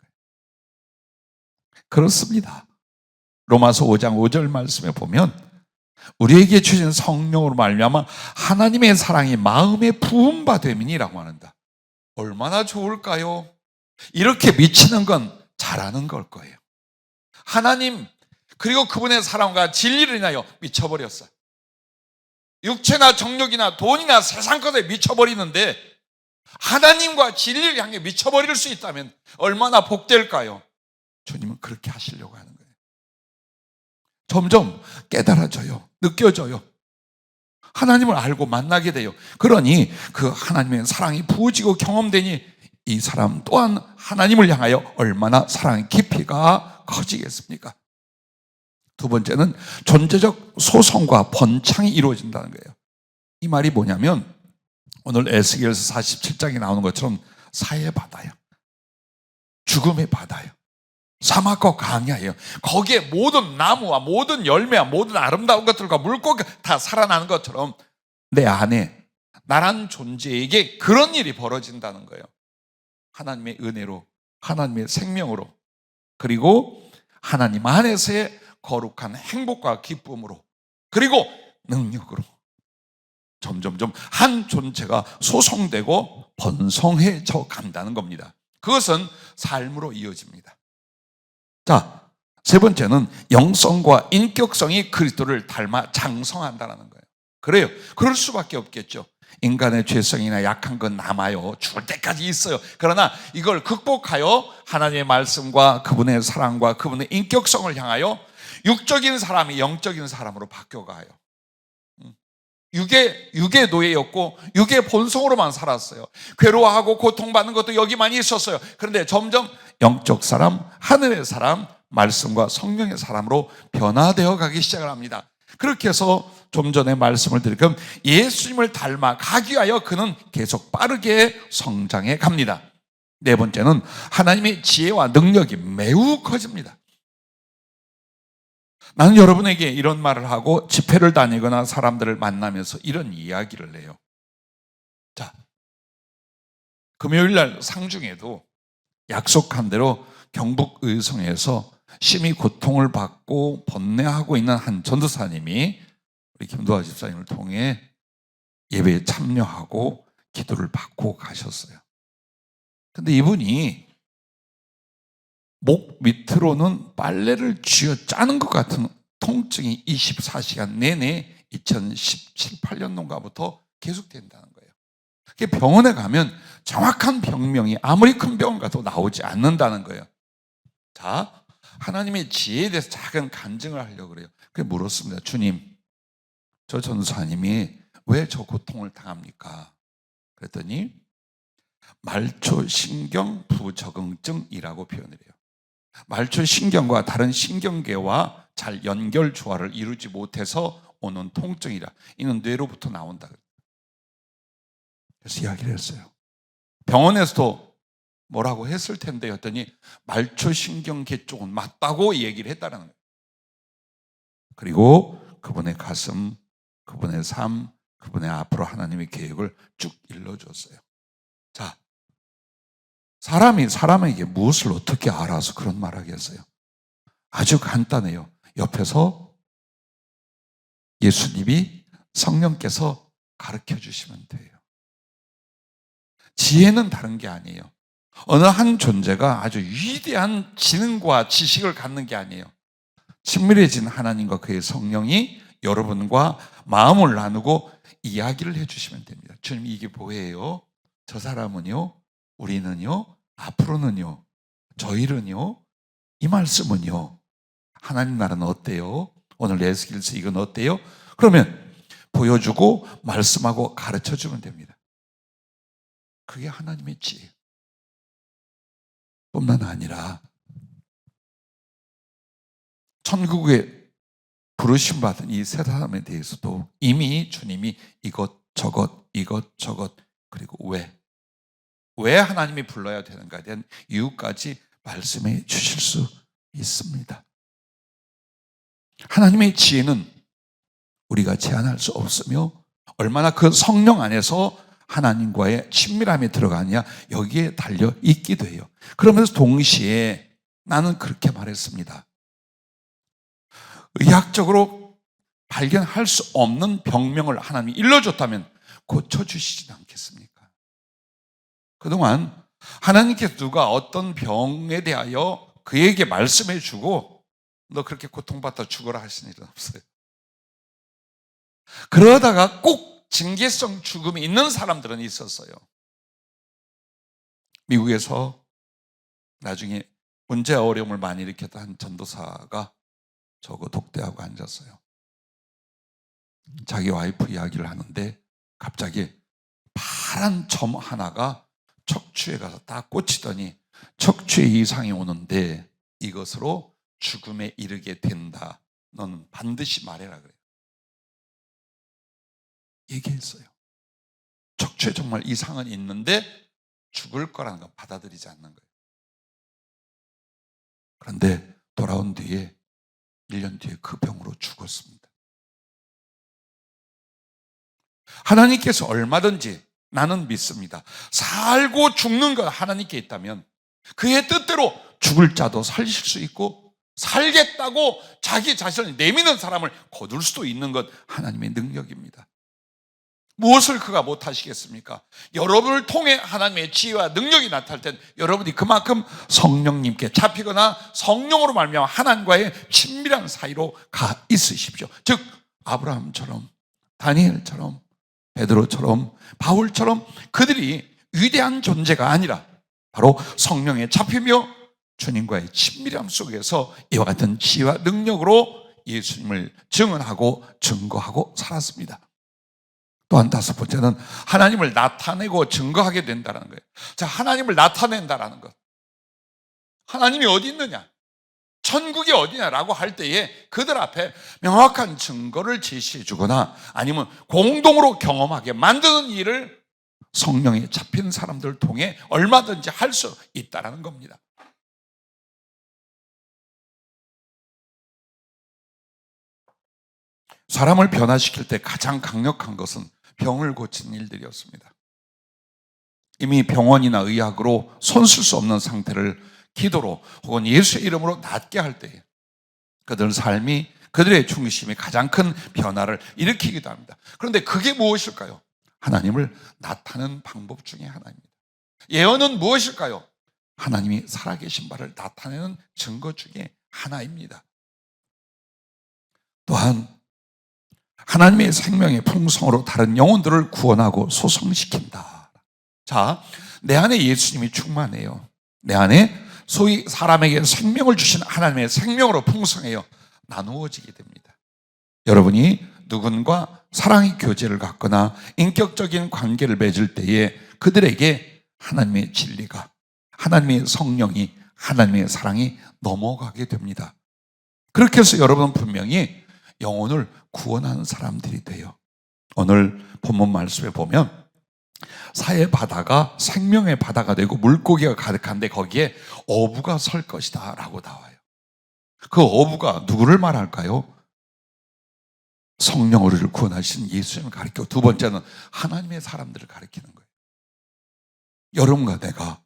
그렇습니다. 로마서 5장 5절 말씀에 보면 우리에게 주신 성령으로 말미암아 하나님의 사랑이 마음에 부음바 됨이니라고 하는다. 얼마나 좋을까요? 이렇게 미치는 건 잘하는 걸 거예요. 하나님, 그리고 그분의 사랑과 진리를 인하여 미쳐버렸어요. 육체나 정욕이나 돈이나 세상 것에 미쳐버리는데 하나님과 진리를 향해 미쳐버릴 수 있다면 얼마나 복될까요? 주님은 그렇게 하시려고 하는 거예요. 점점 깨달아져요. 느껴져요. 하나님을 알고 만나게 돼요. 그러니 그 하나님의 사랑이 부어지고 경험되니 이 사람 또한 하나님을 향하여 얼마나 사랑의 깊이가 커지겠습니까? 두 번째는 존재적 소성과 번창이 이루어진다는 거예요. 이 말이 뭐냐면 오늘 에스겔서 47장에 나오는 것처럼 사해 바다예요. 죽음의 바다예요. 사막과 광야예요. 거기에 모든 나무와 모든 열매와 모든 아름다운 것들과 물고기가 다 살아나는 것처럼 내 안에 나란 존재에게 그런 일이 벌어진다는 거예요. 하나님의 은혜로, 하나님의 생명으로, 그리고 하나님 안에서의 거룩한 행복과 기쁨으로 그리고 능력으로 점점점 한 존재가 소성되고 번성해져 간다는 겁니다. 그것은 삶으로 이어집니다. 자, 세 번째는 영성과 인격성이 그리스도를 닮아 장성한다는 거예요. 그래요. 그럴 수밖에 없겠죠. 인간의 죄성이나 약한 건 남아요. 죽을 때까지 있어요. 그러나 이걸 극복하여 하나님의 말씀과 그분의 사랑과 그분의 인격성을 향하여 육적인 사람이 영적인 사람으로 바뀌어가요. 육의 노예였고 육의 본성으로만 살았어요. 괴로워하고 고통받는 것도 여기만 있었어요. 그런데 점점 영적 사람, 하늘의 사람, 말씀과 성령의 사람으로 변화되어 가기 시작을 합니다. 그렇게 해서 좀 전에 말씀을 드리면 예수님을 닮아 가기 위하여 그는 계속 빠르게 성장해 갑니다. 네 번째는 하나님의 지혜와 능력이 매우 커집니다. 나는 여러분에게 이런 말을 하고 집회를 다니거나 사람들을 만나면서 이런 이야기를 해요. 자, 금요일 날 상중에도 약속한 대로 경북 의성에서 심히 고통을 받고 번뇌하고 있는 한 전도사님이 우리 김도아 집사님을 통해 예배에 참여하고 기도를 받고 가셨어요. 근데 이분이 목 밑으로는 빨래를 쥐어 짜는 것 같은 통증이 24시간 내내 2017, 8년도인가부터 계속된다는 거예요. 병원에 가면 정확한 병명이 아무리 큰 병원 가도 나오지 않는다는 거예요. 자, 하나님의 지혜에 대해서 작은 간증을 하려고 그래요. 그래서 물었습니다. 주님, 저 전도사님이 왜 저 고통을 당합니까? 그랬더니 말초신경 부적응증이라고 표현을 해요. 말초신경과 다른 신경계와 잘 연결 조화를 이루지 못해서 오는 통증이라. 이는 뇌로부터 나온다. 그래서 이야기를 했어요. 병원에서도 뭐라고 했을 텐데 했더니 말초신경계 쪽은 맞다고 얘기를 했다는 거예요. 그리고 그분의 가슴, 그분의 삶, 그분의 앞으로 하나님의 계획을 쭉 일러줬어요. 자, 사람이 사람에게 무엇을 어떻게 알아서 그런 말 하겠어요? 아주 간단해요. 옆에서 예수님이 성령께서 가르쳐 주시면 돼요. 지혜는 다른 게 아니에요. 어느 한 존재가 아주 위대한 지능과 지식을 갖는 게 아니에요. 친밀해진 하나님과 그의 성령이 여러분과 마음을 나누고 이야기를 해주시면 됩니다. 주님, 이게 뭐예요? 저 사람은요? 우리는요? 앞으로는요? 저희는요? 이 말씀은요? 하나님 나라는 어때요? 오늘 에스겔서 이건 어때요? 그러면 보여주고 말씀하고 가르쳐주면 됩니다. 그게 하나님의 지혜 뿐만 아니라 천국에 부르심 받은 이 세 사람에 대해서도 이미 주님이 이것저것 그리고 왜 하나님이 불러야 되는가에 대한 이유까지 말씀해 주실 수 있습니다. 하나님의 지혜는 우리가 제한할 수 없으며 얼마나 그 성령 안에서 하나님과의 친밀함에 들어가느냐 여기에 달려 있기도 해요. 그러면서 동시에 나는 그렇게 말했습니다. 의학적으로 발견할 수 없는 병명을 하나님이 일러줬다면 고쳐주시지 않겠습니까? 그동안 하나님께서 누가 어떤 병에 대하여 그에게 말씀해 주고 너 그렇게 고통받다 죽어라 하신 일은 없어요. 그러다가 꼭 징계성 죽음이 있는 사람들은 있었어요. 미국에서 나중에 문제 어려움을 많이 일으켰던 한 전도사가 저거 독대하고 앉았어요. 자기 와이프 이야기를 하는데 갑자기 파란 점 하나가 척추에 가서 딱 꽂히더니 척추에 이상이 오는데 이것으로 죽음에 이르게 된다. 너는 반드시 말해라 그래요. 얘기했어요. 척추에 정말 이상은 있는데 죽을 거라는 건 받아들이지 않는 거예요. 그런데 돌아온 뒤에 1년 뒤에 그 병으로 죽었습니다. 하나님께서 얼마든지 나는 믿습니다. 살고 죽는 것 하나님께 있다면 그의 뜻대로 죽을 자도 살리실 수 있고 살겠다고 자기 자신을 내미는 사람을 거둘 수도 있는 것 하나님의 능력입니다. 무엇을 그가 못하시겠습니까? 여러분을 통해 하나님의 지혜와 능력이 나타날 땐 여러분이 그만큼 성령님께 잡히거나 성령으로 말미암아 하나님과의 친밀한 사이로 가 있으십시오. 즉 아브라함처럼, 다니엘처럼, 베드로처럼, 바울처럼 그들이 위대한 존재가 아니라 바로 성령에 잡히며 주님과의 친밀함 속에서 이와 같은 지혜와 능력으로 예수님을 증언하고 증거하고 살았습니다. 또한 다섯 번째는 하나님을 나타내고 증거하게 된다는 거예요. 자, 하나님을 나타낸다라는 것. 하나님이 어디 있느냐? 천국이 어디냐라고 할 때에 그들 앞에 명확한 증거를 제시해 주거나 아니면 공동으로 경험하게 만드는 일을 성령에 잡힌 사람들을 통해 얼마든지 할 수 있다는 겁니다. 사람을 변화시킬 때 가장 강력한 것은 병을 고치는 일들이었습니다. 이미 병원이나 의학으로 손쓸 수 없는 상태를 기도로 혹은 예수의 이름으로 낫게 할 때에 그들 삶이, 그들의 중심이 가장 큰 변화를 일으키기도 합니다. 그런데 그게 무엇일까요? 하나님을 나타내는 방법 중에 하나입니다. 예언은 무엇일까요? 하나님이 살아계신 바를 나타내는 증거 중에 하나입니다. 또한 하나님의 생명의 풍성으로 다른 영혼들을 구원하고 소성시킨다. 자, 내 안에 예수님이 충만해요. 내 안에 소위 사람에게 생명을 주신 하나님의 생명으로 풍성해요. 나누어지게 됩니다. 여러분이 누군가 사랑의 교제를 갖거나 인격적인 관계를 맺을 때에 그들에게 하나님의 진리가, 하나님의 성령이, 하나님의 사랑이 넘어가게 됩니다. 그렇게 해서 여러분은 분명히 영혼을 구원하는 사람들이 돼요. 오늘 본문 말씀에 보면 사의 바다가 생명의 바다가 되고 물고기가 가득한데 거기에 어부가 설 것이다 라고 나와요. 그 어부가 누구를 말할까요? 성령으로 우리를 구원하신 예수님을 가리키고 두 번째는 하나님의 사람들을 가리키는 거예요. 여러분과 내가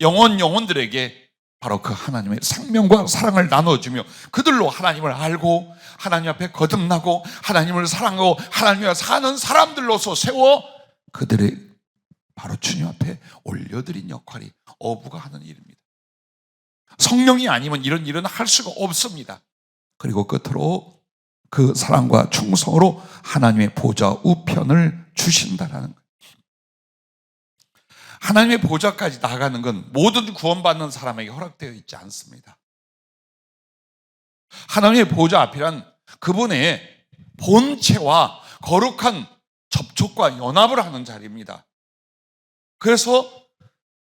영혼들에게 바로 그 하나님의 생명과 사랑을 나눠주며 그들로 하나님을 알고 하나님 앞에 거듭나고 하나님을 사랑하고 하나님과 사는 사람들로서 세워 그들의 바로 주님 앞에 올려드린 역할이 어부가 하는 일입니다. 성령이 아니면 이런 일은 할 수가 없습니다. 그리고 끝으로 그 사랑과 충성으로 하나님의 보좌 우편을 주신다라는 거예요. 하나님의 보좌까지 나가는 건 모든 구원받는 사람에게 허락되어 있지 않습니다. 하나님의 보좌 앞이란 그분의 본체와 거룩한 접촉과 연합을 하는 자리입니다. 그래서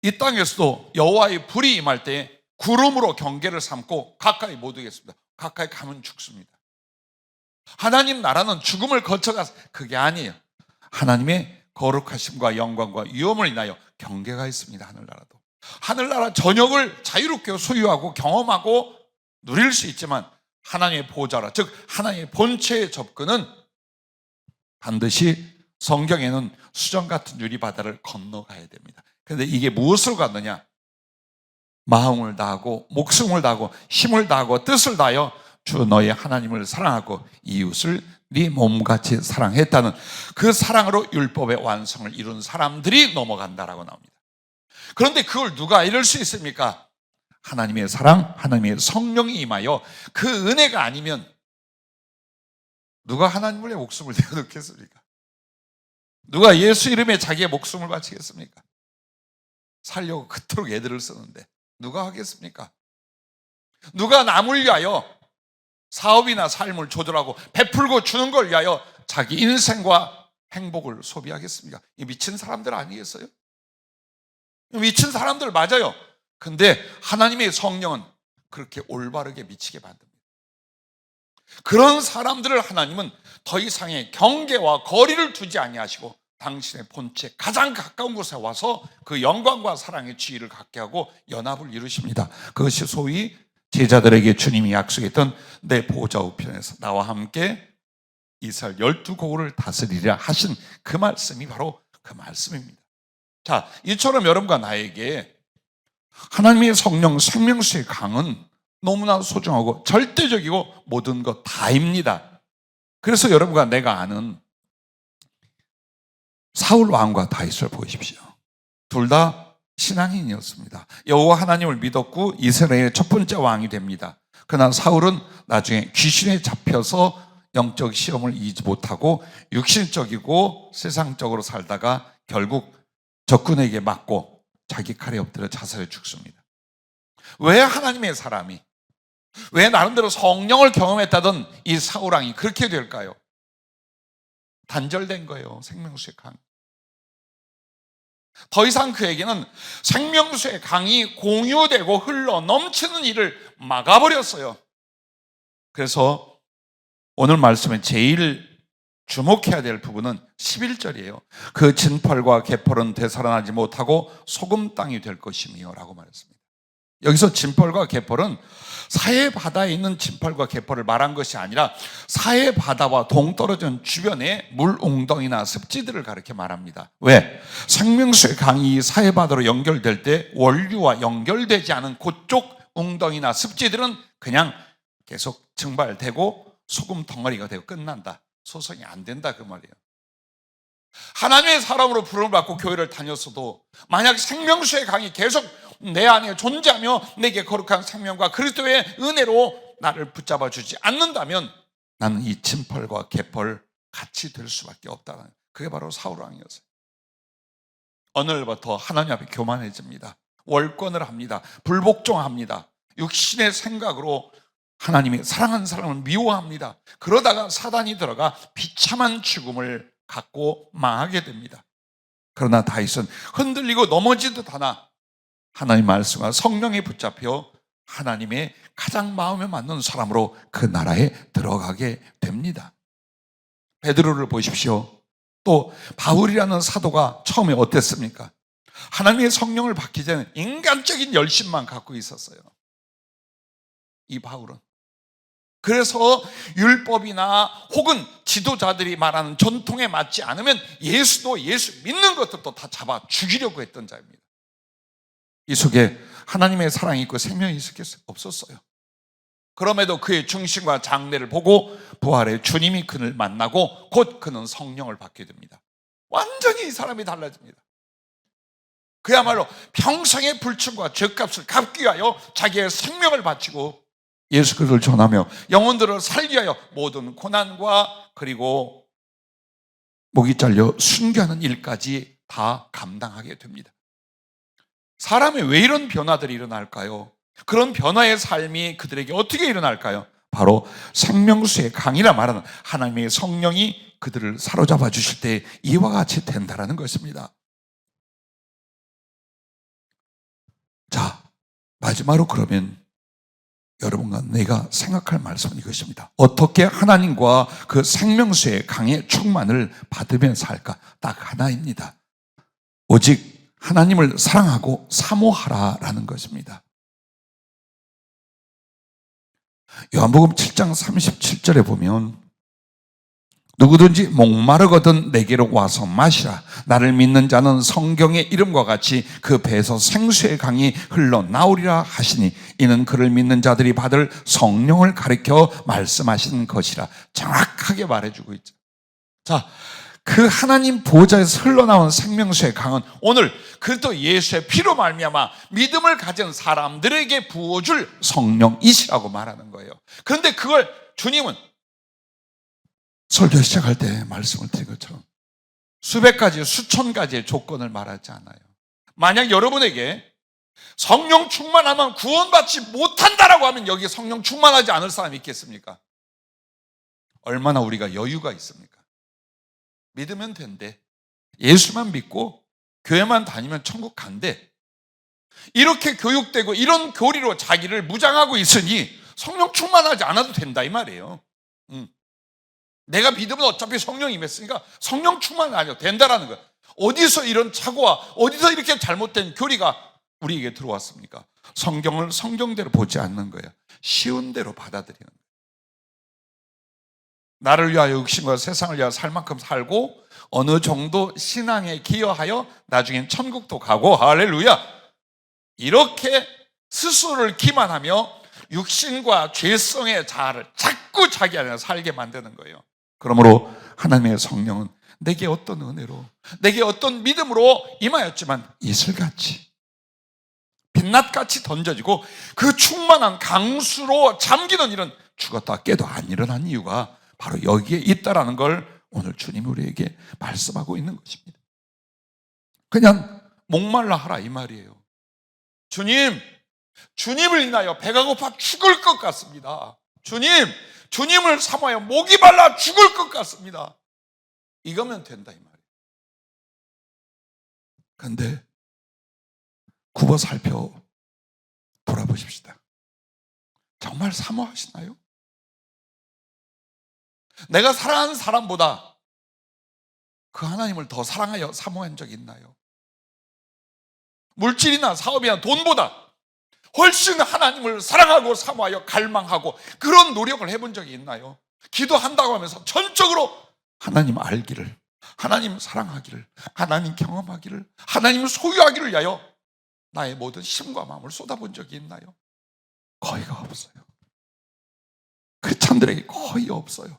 이 땅에서도 여호와의 불이 임할 때 구름으로 경계를 삼고 가까이 못 오겠습니다. 가까이 가면 죽습니다. 하나님 나라는 죽음을 거쳐가서 그게 아니에요. 하나님의 거룩하심과 영광과 위엄을 인하여 경계가 있습니다. 하늘나라도. 하늘나라 전역을 자유롭게 소유하고 경험하고 누릴 수 있지만 하나님의 보좌라, 즉 하나님의 본체의 접근은 반드시 성경에는 수정 같은 유리바다를 건너가야 됩니다. 그런데 이게 무엇으로 갔느냐? 마음을 다하고 목숨을 다하고 힘을 다하고 뜻을 다하여 주 너의 하나님을 사랑하고 이웃을 네 몸같이 사랑했다는 그 사랑으로 율법의 완성을 이룬 사람들이 넘어간다라고 나옵니다. 그런데 그걸 누가 이룰 수 있습니까? 하나님의 사랑, 하나님의 성령이 임하여 그 은혜가 아니면 누가 하나님을 위해 목숨을 내어놓겠습니까? 누가 예수 이름에 자기의 목숨을 바치겠습니까? 살려고 그토록 애들을 쓰는데 누가 하겠습니까? 누가 남을 위하여 사업이나 삶을 조절하고 베풀고 주는 걸 위하여 자기 인생과 행복을 소비하겠습니까? 이 미친 사람들 아니겠어요? 미친 사람들 맞아요. 근데 하나님의 성령은 그렇게 올바르게 미치게 만듭니다. 그런 사람들을 하나님은 더 이상의 경계와 거리를 두지 아니하시고 당신의 본체 가장 가까운 곳에 와서 그 영광과 사랑의 지위를 갖게 하고 연합을 이루십니다. 그것이 소위 제자들에게 주님이 약속했던 내 보좌 우편에서 나와 함께 이스라엘 12고을을 다스리리라 하신 그 말씀이 바로 그 말씀입니다. 자, 이처럼 여러분과 나에게 하나님의 성령 생명수의 강은 너무나 소중하고 절대적이고 모든 것 다입니다. 그래서 여러분과 내가 아는 사울 왕과 다윗을 보십시오. 둘 다 신앙인이었습니다. 여호와 하나님을 믿었고 이스라엘의 첫 번째 왕이 됩니다. 그러나 사울은 나중에 귀신에 잡혀서 영적 시험을 이기지 못하고 육신적이고 세상적으로 살다가 결국 적군에게 맞고 자기 칼에 엎드려 자살해 죽습니다. 왜 하나님의 사람이, 왜 나름대로 성령을 경험했다던 이 사울 왕이 그렇게 될까요? 단절된 거예요. 생명수의 강. 더 이상 그에게는 생명수의 강이 공유되고 흘러 넘치는 일을 막아버렸어요. 그래서 오늘 말씀에 제일 주목해야 될 부분은 11절이에요. 그 진펄과 개펄은 되살아나지 못하고 소금 땅이 될 것이며 라고 말했습니다. 여기서 진펄과 개펄은 사해 바다에 있는 진펄과 개펄을 말한 것이 아니라 사해 바다와 동떨어진 주변의 물 웅덩이나 습지들을 가리켜 말합니다. 왜? 생명수의 강이 사해 바다로 연결될 때 원류와 연결되지 않은 그쪽 웅덩이나 습지들은 그냥 계속 증발되고 소금 덩어리가 되고 끝난다. 소송이 안 된다 그 말이에요. 하나님의 사람으로 부름을 받고 교회를 다녔어도 만약 생명수의 강이 계속 내 안에 존재하며 내게 거룩한 생명과 그리스도의 은혜로 나를 붙잡아 주지 않는다면 나는 이 진펄과 개펄 같이 될 수밖에 없다는, 그게 바로 사울 왕이었어요. 어느 날부터 하나님 앞에 교만해집니다. 월권을 합니다. 불복종합니다. 육신의 생각으로 하나님이 사랑하는 사람을 미워합니다. 그러다가 사단이 들어가 비참한 죽음을 갖고 망하게 됩니다. 그러나 다윗은 흔들리고 넘어지듯 하나 하나님 말씀과 성령에 붙잡혀 하나님의 가장 마음에 맞는 사람으로 그 나라에 들어가게 됩니다. 베드로를 보십시오. 또 바울이라는 사도가 처음에 어땠습니까? 하나님의 성령을 받기 전에 인간적인 열심만 갖고 있었어요. 이 바울은. 그래서 율법이나 혹은 지도자들이 말하는 전통에 맞지 않으면 예수도 예수 믿는 것들도 다 잡아 죽이려고 했던 자입니다. 이 속에 하나님의 사랑이 있고 생명이 없었어요. 그럼에도 그의 중심과 장래를 보고 부활의 주님이 그를 만나고 곧 그는 성령을 받게 됩니다. 완전히 이 사람이 달라집니다. 그야말로 평생의 불충과 죄값을 갚기 위하여 자기의 생명을 바치고 예수 그리스도를 전하며 영혼들을 살기 위하여 모든 고난과 그리고 목이 잘려 순교하는 일까지 다 감당하게 됩니다. 사람이 왜 이런 변화들이 일어날까요? 그런 변화의 삶이 그들에게 어떻게 일어날까요? 바로 생명수의 강이라 말하는 하나님의 성령이 그들을 사로잡아 주실 때 이와 같이 된다라는 것입니다. 자, 마지막으로 그러면 여러분과 내가 생각할 말씀은 이것입니다. 어떻게 하나님과 그 생명수의 강의 충만을 받으며 살까? 딱 하나입니다. 오직 하나님을 사랑하고 사모하라라는 것입니다. 요한복음 7장 37절에 보면 누구든지 목마르거든 내게로 와서 마시라. 나를 믿는 자는 성경의 이름과 같이 그 배에서 생수의 강이 흘러나오리라 하시니 이는 그를 믿는 자들이 받을 성령을 가리켜 말씀하시는 것이라. 정확하게 말해주고 있죠. 자, 그 하나님 보호자에서 흘러나온 생명수의 강은 오늘 그리스도 예수의 피로 말미암아 믿음을 가진 사람들에게 부어줄 성령이시라고 말하는 거예요. 그런데 그걸 주님은 설교 시작할 때 말씀을 드린 것처럼 수백 가지, 수천 가지의 조건을 말하지 않아요. 만약 여러분에게 성령 충만하면 구원받지 못한다라고 하면 여기에 성령 충만하지 않을 사람이 있겠습니까? 얼마나 우리가 여유가 있습니까? 믿으면 된대. 예수만 믿고 교회만 다니면 천국 간대. 이렇게 교육되고 이런 교리로 자기를 무장하고 있으니 성령 충만하지 않아도 된다 이 말이에요. 내가 믿으면 어차피 성령이 임했으니까 성령 충만 아니어도 된다라는 거야. 어디서 이런 착오와 어디서 이렇게 잘못된 교리가 우리에게 들어왔습니까? 성경을 성경대로 보지 않는 거예요. 쉬운 대로 받아들이는 거예요. 나를 위하여 육신과 세상을 위하여 살 만큼 살고 어느 정도 신앙에 기여하여 나중엔 천국도 가고 할렐루야. 이렇게 스스로를 기만하며 육신과 죄성의 자아를 자꾸 자기 안에 살게 만드는 거예요. 그러므로 하나님의 성령은 내게 어떤 은혜로, 내게 어떤 믿음으로 임하였지만 이슬같이, 빛낫같이 던져지고 그 충만한 강수로 잠기는 일은 죽었다 깨도 안 일어난 이유가 바로 여기에 있다라는 걸 오늘 주님이 우리에게 말씀하고 있는 것입니다. 그냥 목말라 하라 이 말이에요. 주님을 인하여 배가 고파 죽을 것 같습니다. 주님을 사모하여 목이 말라 죽을 것 같습니다. 이거면 된다 이 말이에요. 그런데 굽어 살펴 돌아보십시다. 정말 사모하시나요? 내가 사랑하는 사람보다 그 하나님을 더 사랑하여 사모한 적이 있나요? 물질이나 사업이나 돈보다 훨씬 하나님을 사랑하고 사모하여 갈망하고 그런 노력을 해본 적이 있나요? 기도한다고 하면서 전적으로 하나님 알기를, 하나님 사랑하기를, 하나님 경험하기를, 하나님을 소유하기를 위하여 나의 모든 힘과 마음을 쏟아본 적이 있나요? 거의가 없어요. 크리스찬들에게 거의 없어요.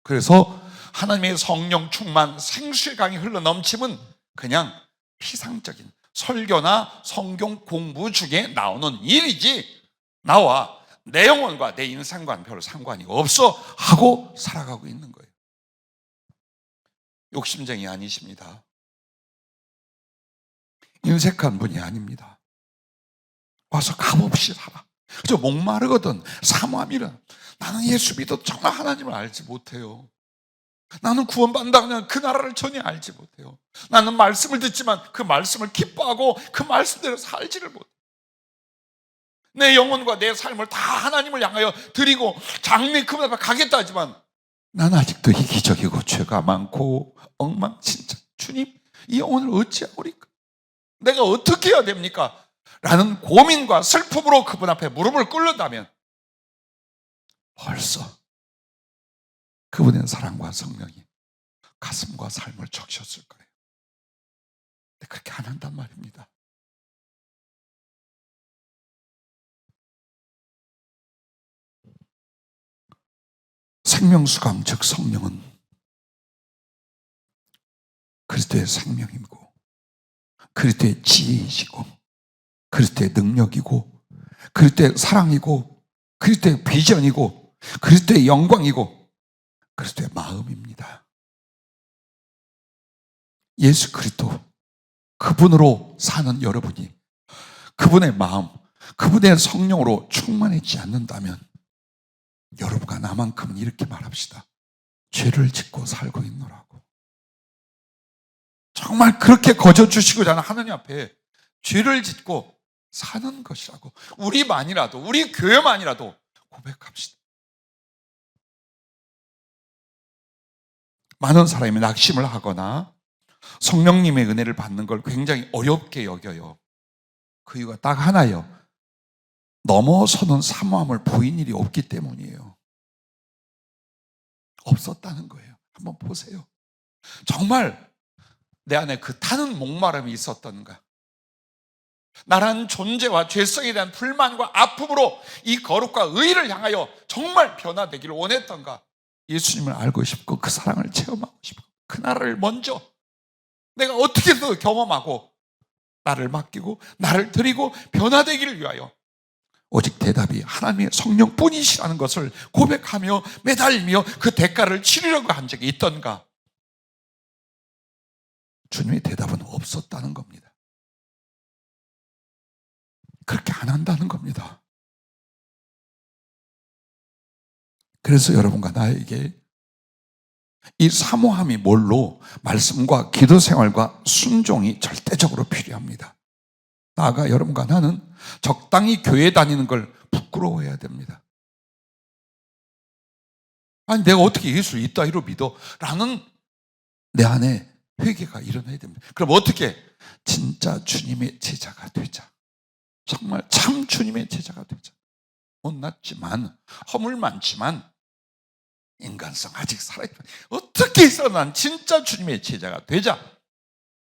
그래서 하나님의 성령 충만 생수의 강이 흘러넘침은 그냥 피상적인 설교나 성경 공부 중에 나오는 일이지 나와 내 영혼과 내 인생과는 별로 상관이 없어 하고 살아가고 있는 거예요. 욕심쟁이 아니십니다. 인색한 분이 아닙니다. 와서 값없이 살아. 저 목마르거든 사모함이란 나는 예수 믿어도 정말 하나님을 알지 못해요. 나는 구원받는다고 하면 그 나라를 전혀 알지 못해요. 나는 말씀을 듣지만 그 말씀을 기뻐하고 그 말씀대로 살지를 못해요. 내 영혼과 내 삶을 다 하나님을 향하여 드리고 장래 그분 앞에 가겠다 하지만 난 아직도 이기적이고 죄가 많고 엉망진창. 주님 이 영혼을 어찌하오리까? 내가 어떻게 해야 됩니까? 라는 고민과 슬픔으로 그분 앞에 무릎을 꿇는다면 벌써 그분의 사랑과 성령이 가슴과 삶을 적셨을 거예요. 근데 그렇게 안 한단 말입니다. 생명수강 즉 성령은 그리스도의 생명이고 그리스도의 지혜이시고 그리스도의 능력이고 그리스도의 사랑이고 그리스도의 비전이고 그리스도의 영광이고 그리스도의 마음입니다. 예수 그리스도 그분으로 사는 여러분이 그분의 마음, 그분의 성령으로 충만하지 않는다면 여러분과 나만큼은 이렇게 말합시다. 죄를 짓고 살고 있노라고. 정말 그렇게 거저주시고자 하는 하나님 앞에 죄를 짓고 사는 것이라고 우리만이라도 우리 교회만이라도 고백합시다. 많은 사람이 낙심을 하거나 성령님의 은혜를 받는 걸 굉장히 어렵게 여겨요. 그 이유가 딱 하나예요. 넘어서는 사모함을 보인 일이 없기 때문이에요. 없었다는 거예요. 한번 보세요. 정말 내 안에 그 타는 목마름이 있었던가? 나라는 존재와 죄성에 대한 불만과 아픔으로 이 거룩과 의를 향하여 정말 변화되기를 원했던가? 예수님을 알고 싶고 그 사랑을 체험하고 싶고 그 나라를 먼저 내가 어떻게든 경험하고 나를 맡기고 나를 드리고 변화되기를 위하여 오직 대답이 하나님의 성령뿐이시라는 것을 고백하며 매달리며 그 대가를 치르려고 한 적이 있던가? 주님의 대답은 없었다는 겁니다. 그렇게 안 한다는 겁니다. 그래서 여러분과 나에게 이 사모함이 뭘로? 말씀과 기도 생활과 순종이 절대적으로 필요합니다. 나아가 여러분과 나는 적당히 교회 다니는 걸 부끄러워해야 됩니다. 아니 내가 어떻게 예수를 이따위로 믿어? 라는 내 안에 회개가 일어나야 됩니다. 그럼 어떻게? 진짜 주님의 제자가 되자. 정말 참 주님의 제자가 되자. 못났지만 허물 많지만 인간성 아직 살아있다. 어떻게 해서 난 진짜 주님의 제자가 되자.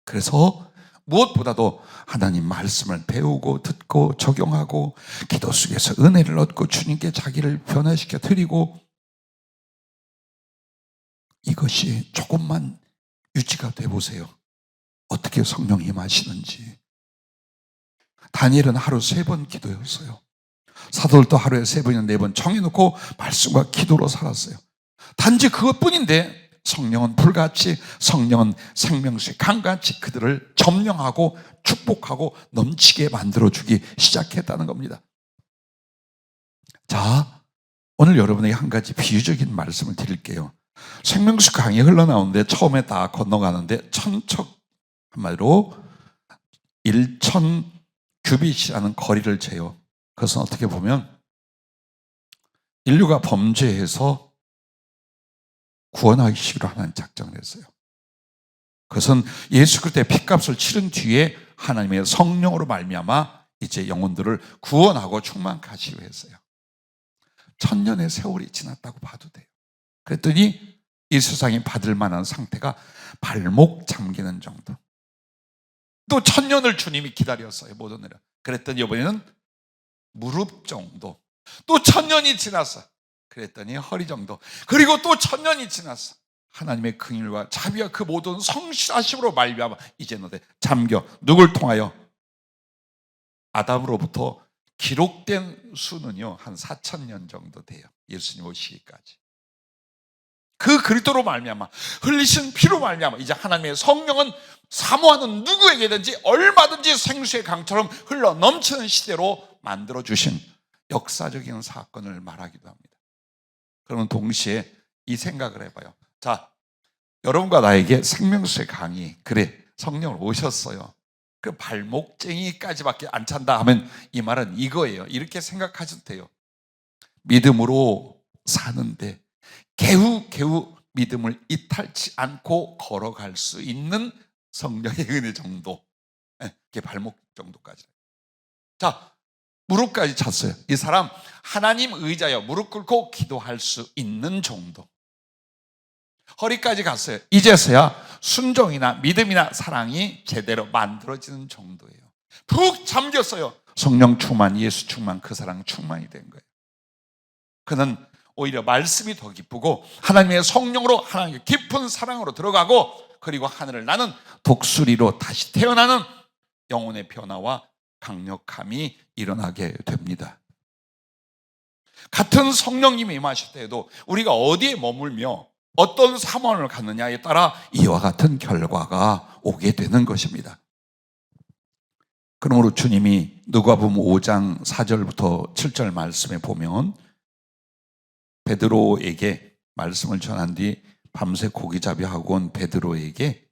그래서 무엇보다도 하나님 말씀을 배우고 듣고 적용하고 기도 속에서 은혜를 얻고 주님께 자기를 변화시켜 드리고, 이것이 조금만 유지가 돼 보세요. 어떻게 성령 임하시는지. 다니엘은 하루 3번 기도였어요. 사도들도 하루에 3번이나 4번 정해놓고 말씀과 기도로 살았어요. 단지 그것뿐인데 성령은 불같이, 성령은 생명수의 강같이 그들을 점령하고 축복하고 넘치게 만들어주기 시작했다는 겁니다. 자, 오늘 여러분에게 한 가지 비유적인 말씀을 드릴게요. 생명수 강이 흘러나오는데 처음에 다 건너가는데 천척, 한마디로 1,000 규빗이라는 거리를 재요. 그것은 어떻게 보면 인류가 범죄해서 구원하시기로 하는 작정을 했어요. 그것은 예수 그리스도의 피값을 치른 뒤에 하나님의 성령으로 말미암아 이제 영혼들을 구원하고 충만케 하시기로 했어요. 1000년의 세월이 지났다고 봐도 돼요. 그랬더니 이 세상이 받을 만한 상태가 발목 잠기는 정도. 또 1000년을 주님이 기다렸어요. 못 오느라. 그랬더니 이번에는 무릎 정도. 또 1000년이 지났어. 그랬더니 허리 정도. 그리고 또 1000년이 지났어. 하나님의 긍휼과 자비와 그 모든 성실하심으로 말미암아 이제 너네 잠겨. 누굴 통하여? 아담으로부터 기록된 수는요 한 4000년 정도 돼요. 예수님 오시기까지. 그 그리스도로 말미암아 흘리신 피로 말미암아 이제 하나님의 성령은 사모하는 누구에게든지 얼마든지 생수의 강처럼 흘러 넘치는 시대로 만들어주신 역사적인 사건을 말하기도 합니다. 그러면 동시에 이 생각을 해봐요. 자, 여러분과 나에게 생명수의 강이, 그래 성령을 오셨어요. 그 발목쟁이까지밖에 안 찬다 하면 이 말은 이거예요. 이렇게 생각하셔도 돼요. 믿음으로 사는데 개우 믿음을 이탈치 않고 걸어갈 수 있는 성령의 은혜 정도, 그게 발목 정도까지. 자, 무릎까지 찼어요. 이 사람 하나님 의자여 무릎 꿇고 기도할 수 있는 정도. 허리까지 갔어요. 이제서야 순종이나 믿음이나 사랑이 제대로 만들어지는 정도예요. 푹 잠겼어요. 성령 충만, 예수 충만, 그 사랑 충만이 된 거예요. 그는 오히려 말씀이 더 기쁘고 하나님의 성령으로 하나님의 깊은 사랑으로 들어가고, 그리고 하늘을 나는 독수리로 다시 태어나는 영혼의 변화와 강력함이 일어나게 됩니다. 같은 성령님이 임하실 때에도 우리가 어디에 머물며 어떤 사모함을 갖느냐에 따라 이와 같은 결과가 오게 되는 것입니다. 그러므로 주님이 누가복음 5장 4절부터 7절 말씀에 보면 베드로에게 말씀을 전한 뒤 밤새 고기잡이하고 온 베드로에게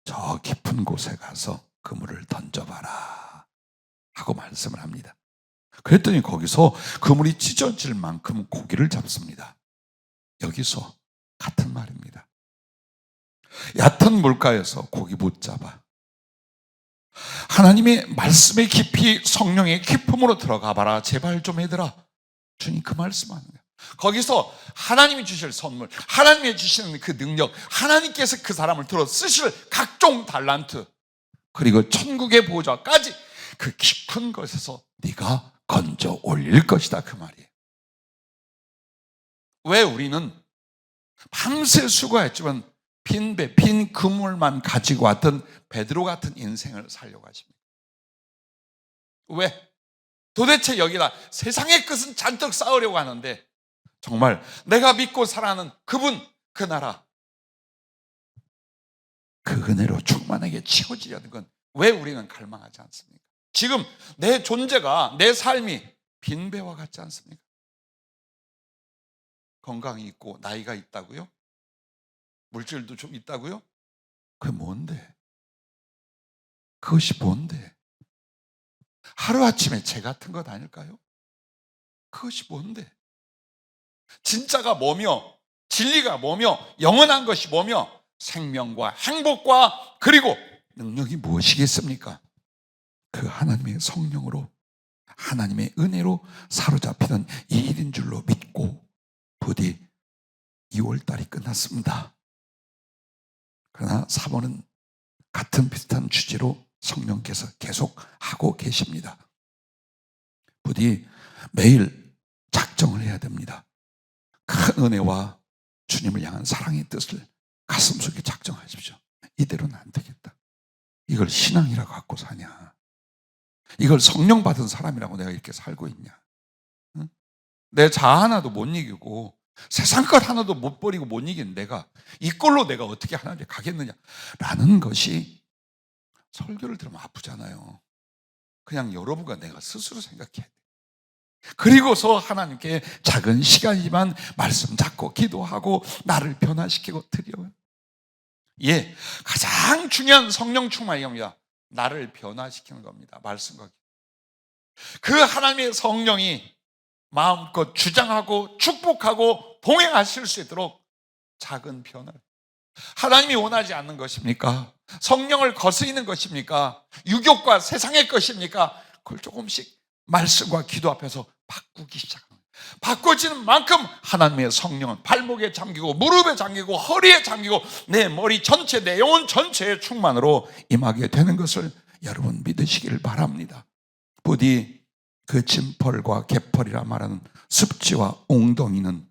저 깊은 곳에 가서 그물을 던져봐라 하고 말씀을 합니다. 그랬더니 거기서 그물이 찢어질 만큼 고기를 잡습니다. 여기서 같은 말입니다. 얕은 물가에서 고기 못 잡아. 하나님의 말씀의 깊이, 성령의 깊음으로 들어가 봐라. 제발 좀 얘들아. 주님 그 말씀하는 거예요. 거기서 하나님이 주실 선물, 하나님이 주시는 그 능력, 하나님께서 그 사람을 들어 쓰실 각종 달란트, 그리고 천국의 보좌까지 그 깊은 곳에서 네가 건져 올릴 것이다, 그 말이에요. 왜 우리는 밤새 수고했지만 빈 그물만 가지고 왔던 베드로 같은 인생을 살려고 하십니까? 왜? 도대체 여기다 세상의 끝은 잔뜩 쌓으려고 하는데 정말 내가 믿고 살아가는 그분, 그 나라, 그 은혜로 충만하게 채워지려는 건 왜 우리는 갈망하지 않습니까? 지금 내 존재가, 내 삶이 빈배와 같지 않습니까? 건강이 있고 나이가 있다고요? 물질도 좀 있다고요? 그게 뭔데? 그것이 뭔데? 하루아침에 재 같은 것 아닐까요? 그것이 뭔데? 진짜가 뭐며, 진리가 뭐며, 영원한 것이 뭐며, 생명과 행복과 그리고 능력이 무엇이겠습니까? 그 하나님의 성령으로, 하나님의 은혜로 사로잡히는 이 일인 줄로 믿고 부디 2월달이 끝났습니다. 그러나 사모는 같은 비슷한 주제로 성령께서 계속 하고 계십니다. 부디 매일 작정을 해야 됩니다. 큰 은혜와 주님을 향한 사랑의 뜻을 가슴속에 작정하십시오. 이대로는 안 되겠다. 이걸 신앙이라고 갖고 사냐? 이걸 성령 받은 사람이라고 내가 이렇게 살고 있냐? 응? 내 자아 하나도 못 이기고 세상 것 하나도 못 버리고 못 이긴 내가 이꼴로 내가 어떻게 하나님께 가겠느냐? 라는 것이 설교를 들으면 아프잖아요. 그냥 여러분과 내가 스스로 생각해야 돼. 그리고서 하나님께 작은 시간이지만 말씀 잡고 기도하고 나를 변화시키고 드려요. 예, 가장 중요한 성령 충만이 겁니다. 나를 변화시키는 겁니다. 말씀과 그 하나님의 성령이 마음껏 주장하고 축복하고 동행하실 수 있도록 작은 변화를. 하나님이 원하지 않는 것입니까? 성령을 거스리는 것입니까? 유욕과 세상의 것입니까? 그걸 조금씩 말씀과 기도 앞에서 바꾸기 시작합니다. 바꿔지는 만큼 하나님의 성령은 발목에 잠기고 무릎에 잠기고 허리에 잠기고 내 머리 전체, 내 영혼 전체의 충만으로 임하게 되는 것을 여러분 믿으시길 바랍니다. 부디 그 진펄과 개펄이라 말하는 습지와 웅덩이는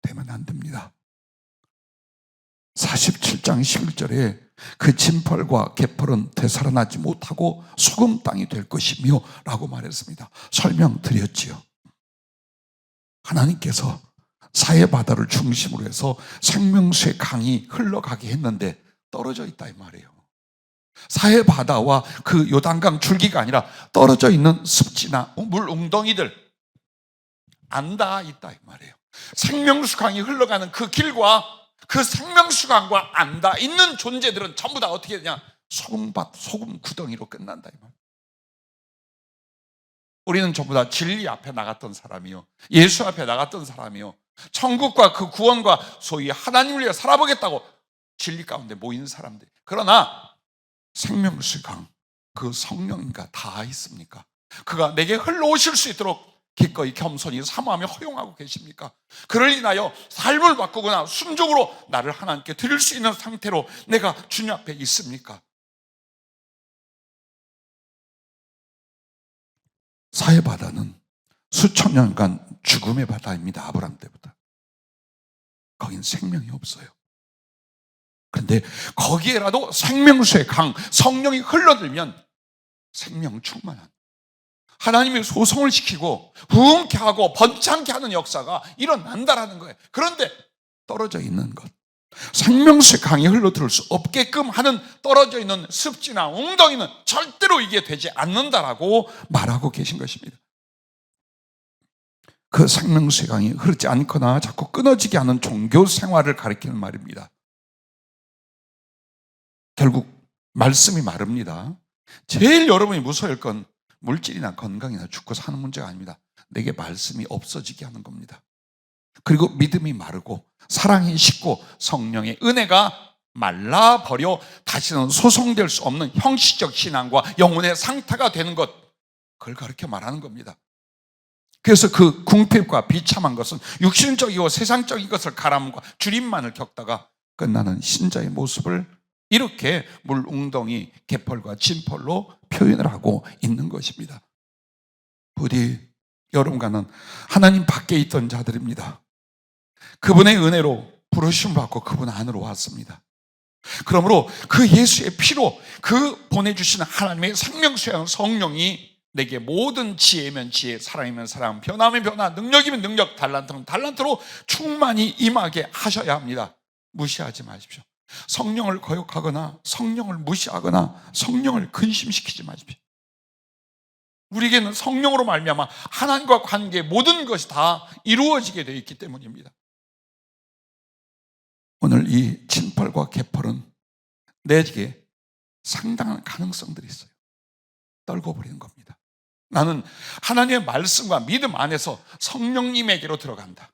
되면 안 됩니다. 47장 11절에 그 진펄과 개펄은 되살아나지 못하고 소금 땅이 될 것이며 라고 말했습니다. 설명드렸지요. 하나님께서 사해바다를 중심으로 해서 생명수의 강이 흘러가게 했는데 떨어져 있다 이 말이에요. 사해바다와 그 요단강 줄기가 아니라 떨어져 있는 습지나 물 웅덩이들 안다 있다 이 말이에요. 생명수 강이 흘러가는 그 길과 그 생명수 강과 안다 있는 존재들은 전부 다 어떻게 되냐? 소금밭, 소금 구덩이로 끝난다 이 말이에요. 우리는 전부 다 진리 앞에 나갔던 사람이요, 예수 앞에 나갔던 사람이요, 천국과 그 구원과 소위 하나님을 위해 살아보겠다고 진리 가운데 모인 사람들. 그러나 생명수 강, 그 성령인가 다 있습니까? 그가 내게 흘러오실 수 있도록 기꺼이 겸손히 사모하며 허용하고 계십니까? 그를 인하여 삶을 바꾸거나 순종으로 나를 하나님께 드릴 수 있는 상태로 내가 주님 앞에 있습니까? 사해바다는 수천 년간 죽음의 바다입니다. 아브라함 때부터. 거긴 생명이 없어요. 그런데 거기에라도 생명수의 강, 성령이 흘러들면 생명 충만한, 하나님의 소송을 시키고 부흥케 하고 번창케 하는 역사가 일어난다라는 거예요. 그런데 떨어져 있는 것, 생명수의 강이 흘러들을 수 없게끔 하는 떨어져 있는 습지나 웅덩이는 절대로 이게 되지 않는다라고 말하고 계신 것입니다. 그 생명수의 강이 흐르지 않거나 자꾸 끊어지게 하는 종교 생활을 가리키는 말입니다. 결국 말씀이 말합니다. 제일 여러분이 무서워할 건 물질이나 건강이나 죽고 사는 문제가 아닙니다. 내게 말씀이 없어지게 하는 겁니다. 그리고 믿음이 마르고 사랑이 식고 성령의 은혜가 말라버려 다시는 소송될 수 없는 형식적 신앙과 영혼의 상태가 되는 것, 그걸 가르쳐 말하는 겁니다. 그래서 그 궁핍과 비참한 것은 육신적이고 세상적인 것을 가람과 주림만을 겪다가 끝나는 신자의 모습을 이렇게 물웅덩이, 개펄과 진펄로 표현을 하고 있는 것입니다. 부디 여러분과는 하나님 밖에 있던 자들입니다. 그분의 은혜로 부르심을 받고 그분 안으로 왔습니다. 그러므로 그 예수의 피로 그 보내주신 하나님의 생명수의 성령이 내게 모든 지혜면 지혜, 사랑이면 사랑, 변화면 변화, 능력이면 능력, 달란트면 달란트로 충만히 임하게 하셔야 합니다. 무시하지 마십시오. 성령을 거역하거나 성령을 무시하거나 성령을 근심시키지 마십시오. 우리에게는 성령으로 말미암아 하나님과 관계 모든 것이 다 이루어지게 되어 있기 때문입니다. 오늘 이 진펄과 개펄은 내게 상당한 가능성들이 있어요. 떨궈버리는 겁니다. 나는 하나님의 말씀과 믿음 안에서 성령님에게로 들어간다.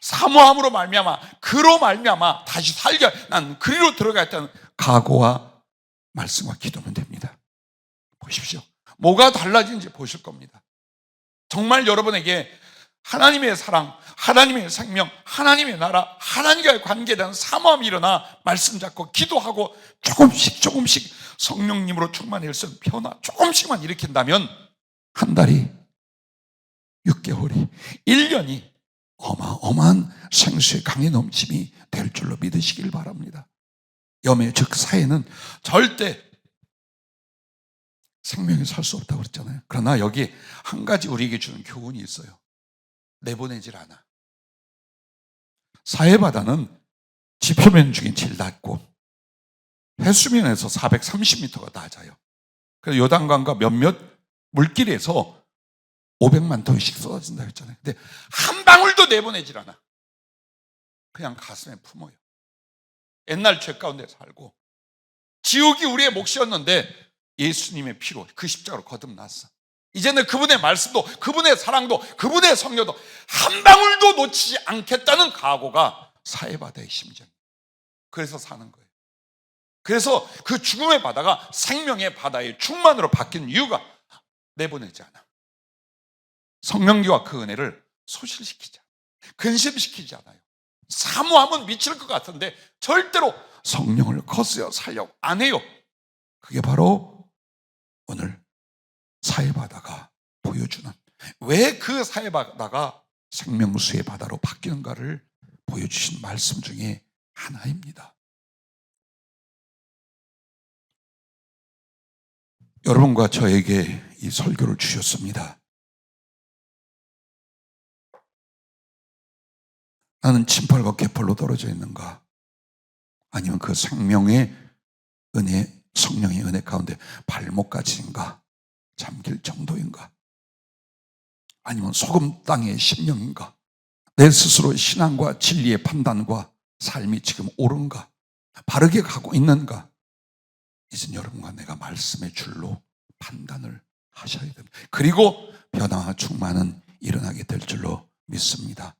사모함으로 말미암아, 그로 말미암아 다시 살게, 난 그리로 들어가겠다는 각오와 말씀과 기도면 됩니다. 보십시오. 뭐가 달라진지 보실 겁니다. 정말 여러분에게 하나님의 사랑, 하나님의 생명, 하나님의 나라, 하나님과의 관계에 대한 사모함이 일어나 말씀 잡고 기도하고 조금씩 성령님으로 충만해서 변화 조금씩만 일으킨다면 한 달이, 6개월이, 1년이 어마어마한 생수의 강의 넘침이 될 줄로 믿으시길 바랍니다. 염의 즉 사회는 절대 생명이 살 수 없다고 그랬잖아요. 그러나 여기 한 가지 우리에게 주는 교훈이 있어요. 내보내질 않아. 사해바다는 지표면 중에 제일 낮고 해수면에서 430m가 낮아요. 그래서 요단강과 몇몇 물길에서 500만 톤씩 쏟아진다고 했잖아요. 근데 한 방울도 내보내질 않아. 그냥 가슴에 품어요. 옛날 죄 가운데 살고 지옥이 우리의 몫이었는데 예수님의 피로 그 십자가로 거듭났어. 이제는 그분의 말씀도, 그분의 사랑도, 그분의 성녀도 한 방울도 놓치지 않겠다는 각오가 사해바다의 심정이에요. 그래서 사는 거예요. 그래서 그 죽음의 바다가 생명의 바다의 충만으로 바뀐 이유가 내보내지 않아. 성령기와 그 은혜를 소실시키지 않아요. 근심시키지 않아요. 사모하면 미칠 것 같은데 절대로 성령을 거스려 살려고 안 해요. 그게 바로 오늘 사해바다가 보여주는, 왜 그 사해바다가 생명수의 바다로 바뀌는가를 보여주신 말씀 중에 하나입니다. 여러분과 저에게 이 설교를 주셨습니다. 나는 진팔과 개펄로 떨어져 있는가? 아니면 그 생명의 은혜, 성령의 은혜 가운데 발목까지인가? 잠길 정도인가? 아니면 소금 땅의 심령인가? 내 스스로의 신앙과 진리의 판단과 삶이 지금 옳은가? 바르게 가고 있는가? 이젠 여러분과 내가 말씀의 줄로 판단을 하셔야 됩니다. 그리고 변화와 충만은 일어나게 될 줄로 믿습니다.